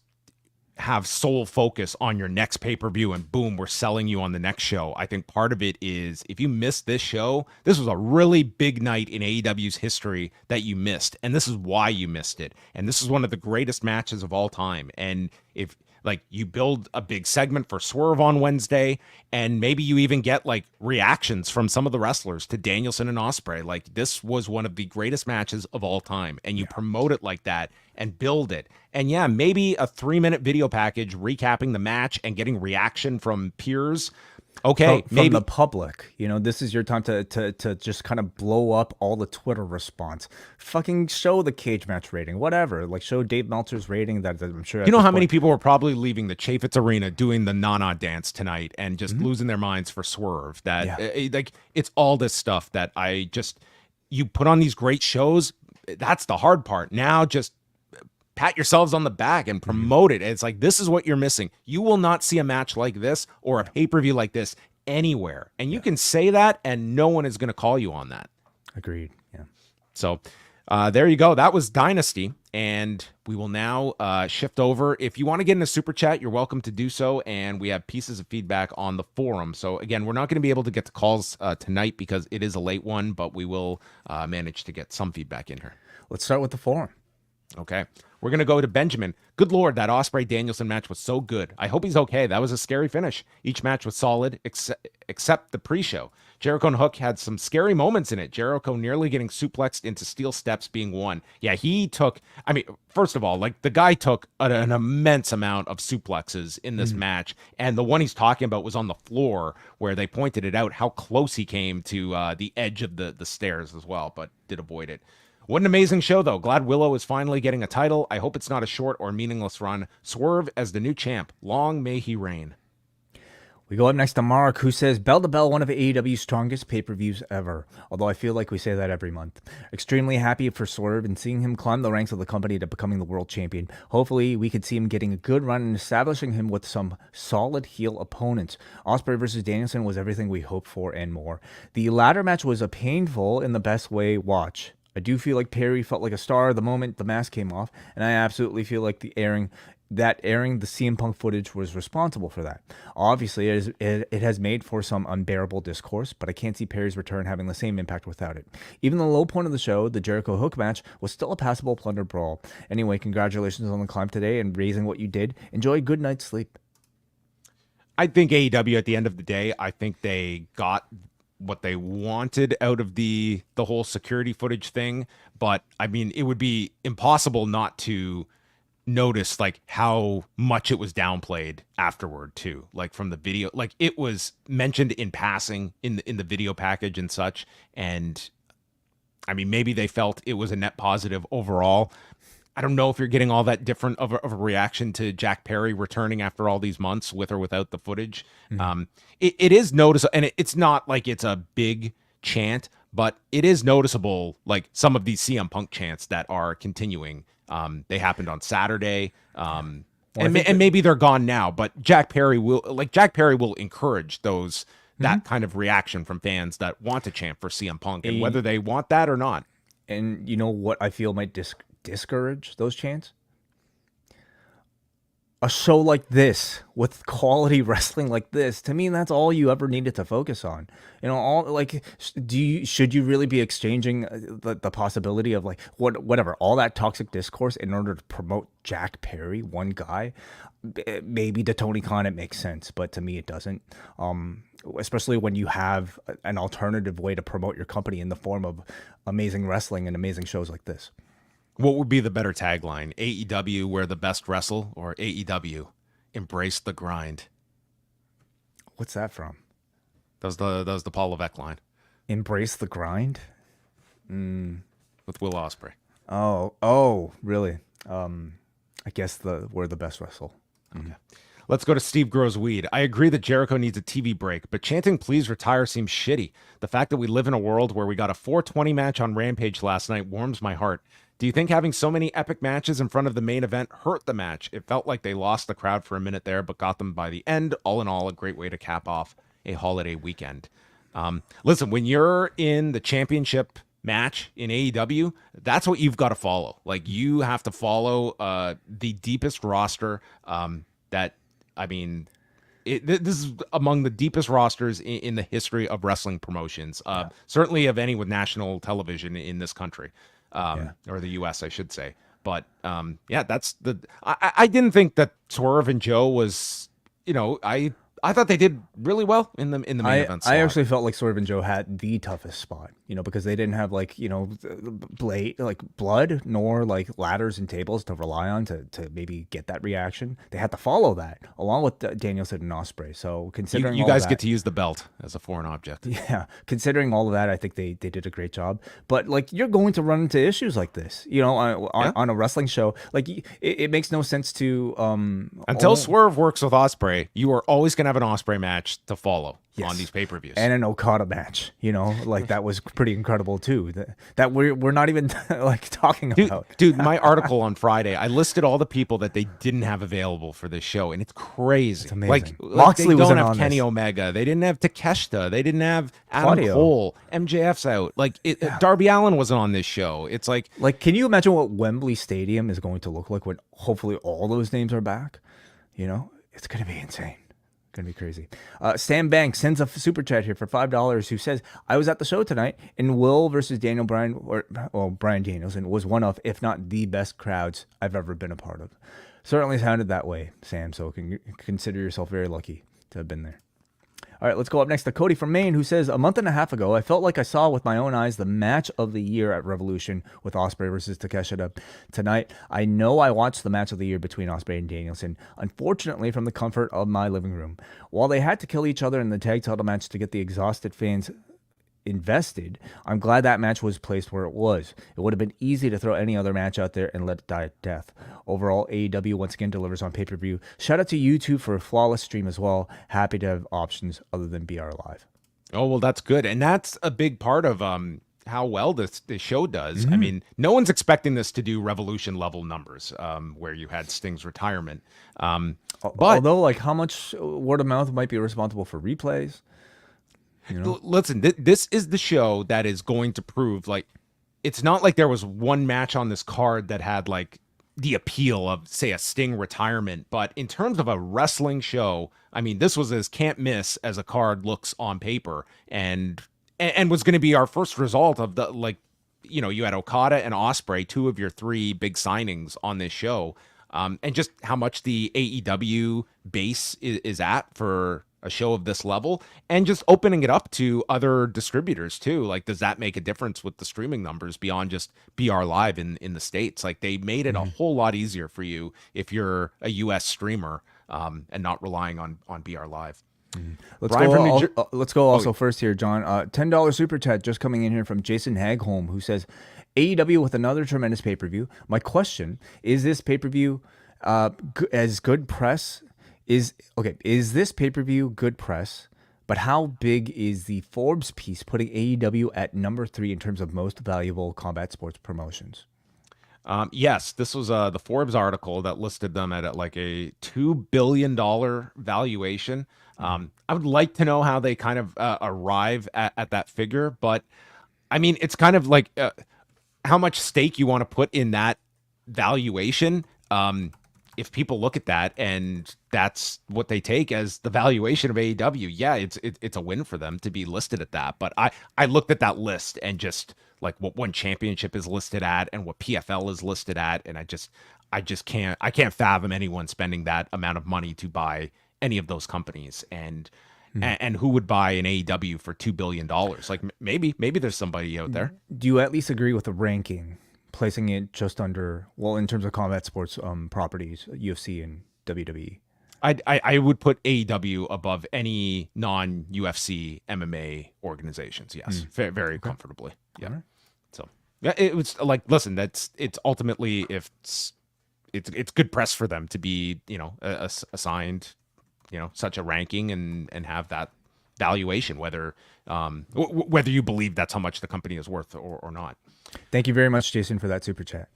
have sole focus on your next pay-per-view and boom, we're selling you on the next show. I think part of it is if you missed this show, this was a really big night in AEW's history that you missed, and this is why you missed it. And this is one of the greatest matches of all time. And if like you build a big segment for Swerve on Wednesday, and maybe you even get like reactions from some of the wrestlers to Danielson and Ospreay, like this was one of the greatest matches of all time, and you promote it like that and build it. And yeah, maybe a 3-minute video package recapping the match and getting reaction from peers. Okay, from maybe the public, this is your time to just kind of blow up all the Twitter response. Fucking show the cage match rating, whatever. Like show Dave Meltzer's rating that I'm sure. You know how many people were probably leaving the Chaifetz Arena doing the Nana dance tonight and just losing their minds for Swerve. Like it's all this stuff that you put on these great shows. That's the hard part. Now just pat yourselves on the back and promote it. It's like, this is what you're missing. You will not see a match like this or a pay-per-view like this anywhere. And you can say that and no one is going to call you on that. Agreed. Yeah. So there you go. That was Dynasty. And we will now shift over. If you want to get in a super chat, you're welcome to do so. And we have pieces of feedback on the forum. So again, we're not going to be able to get to calls tonight because it is a late one, but we will manage to get some feedback in here. Let's start with the forum. Okay. We're going to go to Benjamin. Good Lord, that Ospreay-Danielson match was so good. I hope he's okay. That was a scary finish. Each match was solid, except the pre-show. Jericho and Hook had some scary moments in it. Jericho nearly getting suplexed into steel steps being one. Yeah, he took, I mean, first of all, like the guy took an immense amount of suplexes in this match. And the one he's talking about was on the floor where they pointed it out how close he came to the edge of the stairs as well, but did avoid it. What an amazing show, though. Glad Willow is finally getting a title. I hope it's not a short or meaningless run. Swerve as the new champ. Long may he reign. We go up next to Mark, who says, bell to bell, one of AEW's strongest pay-per-views ever. Although I feel like we say that every month. Extremely happy for Swerve and seeing him climb the ranks of the company to becoming the world champion. Hopefully, we could see him getting a good run and establishing him with some solid heel opponents. Ospreay versus Danielson was everything we hoped for and more. The latter match was a painful, in the best way, watch. I do feel like Perry felt like a star the moment the mask came off, and I absolutely feel like airing the CM Punk footage was responsible for that. Obviously, it has made for some unbearable discourse, but I can't see Perry's return having the same impact without it. Even the low point of the show, the Jericho Hook match, was still a passable plunder brawl. Anyway, congratulations on the climb today and raising what you did. Enjoy a good night's sleep. I think AEW, at the end of the day, I think they got what they wanted out of the whole security footage thing, but I mean, it would be impossible not to notice like how much it was downplayed afterward too, like from the video. Like it was mentioned in passing in the video package and such, and I mean, maybe they felt it was a net positive overall. I don't know if you're getting all that different of a reaction to Jack Perry returning after all these months with or without the footage. It is noticeable, and it's not like it's a big chant, but it is noticeable, like some of these CM Punk chants that are continuing. They happened on Saturday, and maybe they're gone now, but Jack Perry will encourage those that kind of reaction from fans that want to chant for CM Punk, and whether they want that or not. And you know what I feel might discourage those chants? A show like this with quality wrestling like this, to me, that's all you ever needed to focus on. You know, all like, should you really be exchanging the possibility of like whatever all that toxic discourse in order to promote Jack Perry, one guy? Maybe to Tony Khan it makes sense, but to me it doesn't. Especially when you have an alternative way to promote your company in the form of amazing wrestling and amazing shows like this. What would be the better tagline? AEW, where the best wrestle, or AEW, embrace the grind? What's that from? That was the Paul Levesque line. Embrace the grind? With Will Ospreay. Oh, really? I guess we're the best wrestle. Okay. Let's go to Steve Grows Weed. I agree that Jericho needs a TV break, but chanting please retire seems shitty. The fact that we live in a world where we got a 420 match on Rampage last night warms my heart. Do you think having so many epic matches in front of the main event hurt the match? It felt like they lost the crowd for a minute there, but got them by the end. All in all, a great way to cap off a holiday weekend. Listen, when you're in the championship match in AEW, that's what you've got to follow. Like, you have to follow the deepest roster that, I mean, this is among the deepest rosters in the history of wrestling promotions, certainly of any with national television in this country. Or the U.S., I should say. But that's I didn't think that Swerve and Joe was, I thought they did really well in the main event slot. I actually felt like Swerve and Joe had the toughest spot, because they didn't have blood nor like ladders and tables to rely on to maybe get that reaction. They had to follow that along with Danielson and Ospreay. So considering you guys get to use the belt as a foreign object. Yeah, considering all of that, I think they did a great job. But like, you're going to run into issues like this, on a wrestling show. Like, it makes no sense to until Swerve works with Ospreay, you are always going to have an Ospreay match to follow. on these pay-per-views. And an Okada match, like that was pretty incredible too. That we're not even like talking about. Dude, my article on Friday, I listed all the people that they didn't have available for this show, and it's crazy. It's amazing. Like Moxley they don't wasn't have on Kenny this. Omega, they didn't have Takeshita, they didn't have Adam Claudio. Cole, MJF's out. Like Darby Allin wasn't on this show. It's like can you imagine what Wembley Stadium is going to look like when hopefully all those names are back? It's going to be insane. Going to be crazy. Sam Banks sends a super chat here for $5 who says, I was at the show tonight and Will versus Bryan Danielson was one of, if not the best crowds I've ever been a part of. Certainly sounded that way, Sam, so consider yourself very lucky to have been there. All right, let's go up next to Cody from Maine, who says, a month and a half ago, I felt like I saw with my own eyes the match of the year at Revolution with Ospreay versus Takeshita. Tonight, I know I watched the match of the year between Ospreay and Danielson, unfortunately from the comfort of my living room. While they had to kill each other in the tag title match to get the exhausted fans invested, I'm glad that match was placed where it was. It would have been easy to throw any other match out there and let it die a death. Overall, AEW once again delivers on pay-per-view. Shout out to YouTube for a flawless stream as well. Happy to have options other than BR Live. Oh, well, that's good. And that's a big part of how well this show does. I mean, no one's expecting this to do Revolution level numbers where you had Sting's retirement. But although, like, how much word of mouth might be responsible for replays? Listen, this is the show that is going to prove, like, it's not like there was one match on this card that had, like, the appeal of, say, a Sting retirement. But in terms of a wrestling show, I mean, this was as can't miss as a card looks on paper, and was going to be our first result of the, like, you had Okada and Ospreay, two of your three big signings on this show, and just how much the AEW base is at for a show of this level, and just opening it up to other distributors too. Like, does that make a difference with the streaming numbers beyond just BR Live in the States? Like, they made it a whole lot easier for you if you're a US streamer and not relying on BR Live. Let's go also first here, John. $10 super chat just coming in here from Jason Hagholm, who says, AEW with another tremendous pay-per-view. My question, is this pay-per-view as good press? Is this pay-per-view good press? But how big is the Forbes piece putting AEW at number 3 in terms of most valuable combat sports promotions? Yes, this was the Forbes article that listed them at like a $2 billion valuation. I would like to know how they kind of arrive at that figure, but I mean, it's kind of like how much stake you want to put in that valuation. If people look at that and that's what they take as the valuation of AEW, yeah, it's a win for them to be listed at that. But I looked at that list and just like what one championship is listed at and what PFL is listed at, and I just can't fathom anyone spending that amount of money to buy any of those companies. And who would buy an AEW for $2 billion? Like maybe there's somebody out there. Do you at least agree with the ranking? Placing it just under, well, in terms of combat sports properties, UFC and WWE. I would put AEW above any non-UFC MMA organizations. Yes, very comfortably. Yeah. Right. So yeah, it was like, listen, it's ultimately if it's good press for them to be assigned such a ranking and have that valuation, whether you believe that's how much the company is worth or not. Thank you very much, Jason, for that super chat.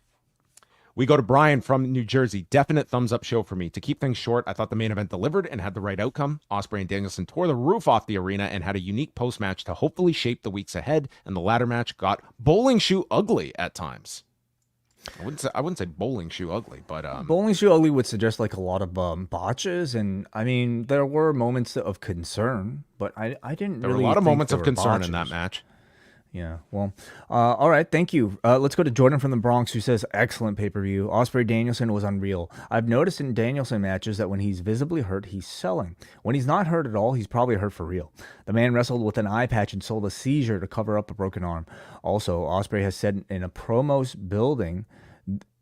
We go to Bryan from New Jersey. Definite thumbs up show for me. To keep things short, I thought the main event delivered and had the right outcome. Ospreay and Danielson tore the roof off the arena and had a unique post-match to hopefully shape the weeks ahead, and the ladder match got bowling shoe ugly at times. I wouldn't say bowling shoe ugly, but bowling shoe ugly would suggest like a lot of botches, and I mean there were moments of concern, but I didn't. There were really a lot of think moments there of were concern botches in that match. Yeah, well, all right, thank you. Let's go to Jordan from the Bronx, who says, excellent pay-per-view. Ospreay Danielson was unreal. I've noticed in Danielson matches that when he's visibly hurt, he's selling. When he's not hurt at all, he's probably hurt for real. The man wrestled with an eye patch and sold a seizure to cover up a broken arm. Also, Ospreay has said in a promos building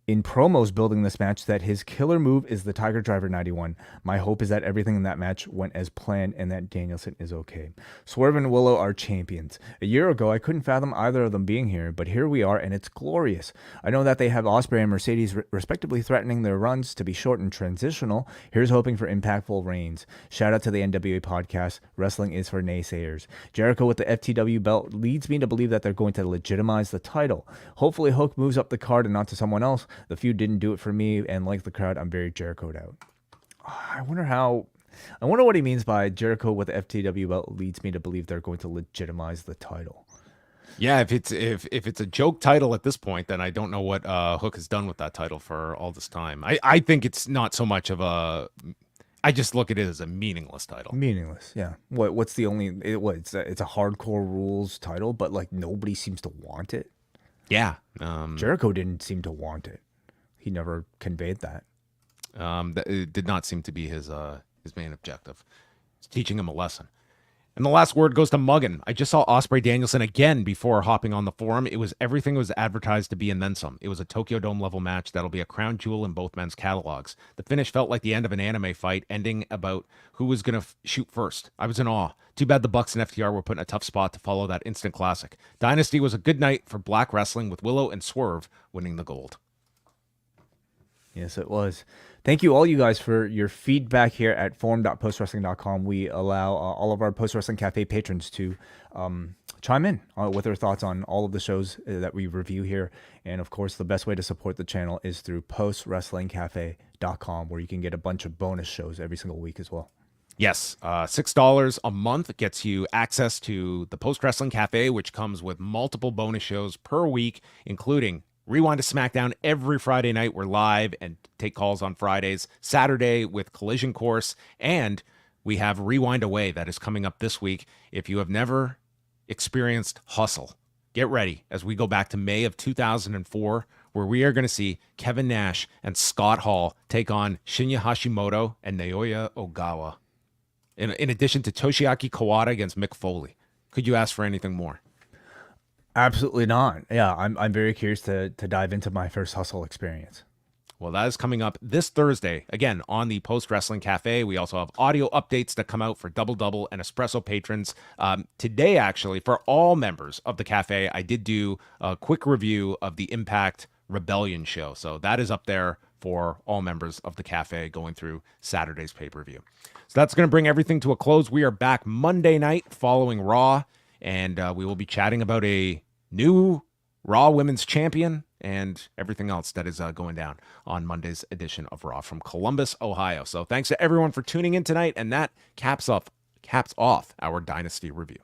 in promos building this match that his killer move is the Tiger Driver 91. My hope is that everything in that match went as planned and that Danielson is okay. Swerve and Willow are champions. A year ago, I couldn't fathom either of them being here, but here we are, and it's glorious. I know that they have Ospreay and Mercedes respectively threatening their runs to be short and transitional. Here's hoping for impactful reigns. Shout out to the NWA podcast. Wrestling is for naysayers. Jericho with the FTW belt leads me to believe that they're going to legitimize the title. Hopefully Hook moves up the card and not to someone else. The feud didn't do it for me, and like the crowd, I'm very Jericho'd out. I wonder what he means by Jericho with the FTW belt leads me to believe they're going to legitimize the title. Yeah, if it's a joke title at this point, then I don't know what Hook has done with that title for all this time. I think it's not so much of a. I just look at it as a meaningless title. Meaningless, yeah. What's the only? It's a hardcore rules title, but like nobody seems to want it. Yeah, Jericho didn't seem to want it. He never conveyed that. It did not seem to be his main objective. It's teaching him a lesson. And the last word goes to Muggin. I just saw Ospreay Danielson again before hopping on the forum. It was everything it was advertised to be and then some. It was a Tokyo Dome level match that'll be a crown jewel in both men's catalogs. The finish felt like the end of an anime fight, ending about who was going to shoot first. I was in awe. Too bad the Bucks and FTR were put in a tough spot to follow that instant classic. Dynasty was a good night for black wrestling with Willow and Swerve winning the gold. Yes, it was. Thank you all you guys for your feedback here at forum.postwrestling.com. We allow all of our Post Wrestling Cafe patrons to chime in with their thoughts on all of the shows that we review here. And of course, the best way to support the channel is through postwrestlingcafe.com, where you can get a bunch of bonus shows every single week as well. Yes, $6 a month gets you access to the Post Wrestling Cafe, which comes with multiple bonus shows per week, including Rewind to SmackDown every Friday night. We're live and take calls on Fridays. Saturday with Collision Course. And we have Rewind Away that is coming up this week. If you have never experienced Hustle, get ready as we go back to May of 2004, where we are going to see Kevin Nash and Scott Hall take on Shinya Hashimoto and Naoya Ogawa, in addition to Toshiaki Kawada against Mick Foley. Could you ask for anything more? Absolutely not. Yeah, I'm very curious to dive into my first Hustle experience. Well, that is coming up this Thursday, again, on the Post Wrestling Cafe. We also have audio updates that come out for Double Double and Espresso patrons. Today, actually, for all members of the Cafe, I did do a quick review of the Impact Rebellion show. So that is up there for all members of the Cafe going through Saturday's pay-per-view. So that's going to bring everything to a close. We are back Monday night following Raw, and we will be chatting about a new Raw Women's Champion and everything else that is going down on Monday's edition of Raw from Columbus, Ohio. So thanks to everyone for tuning in tonight, and that caps off our Dynasty review.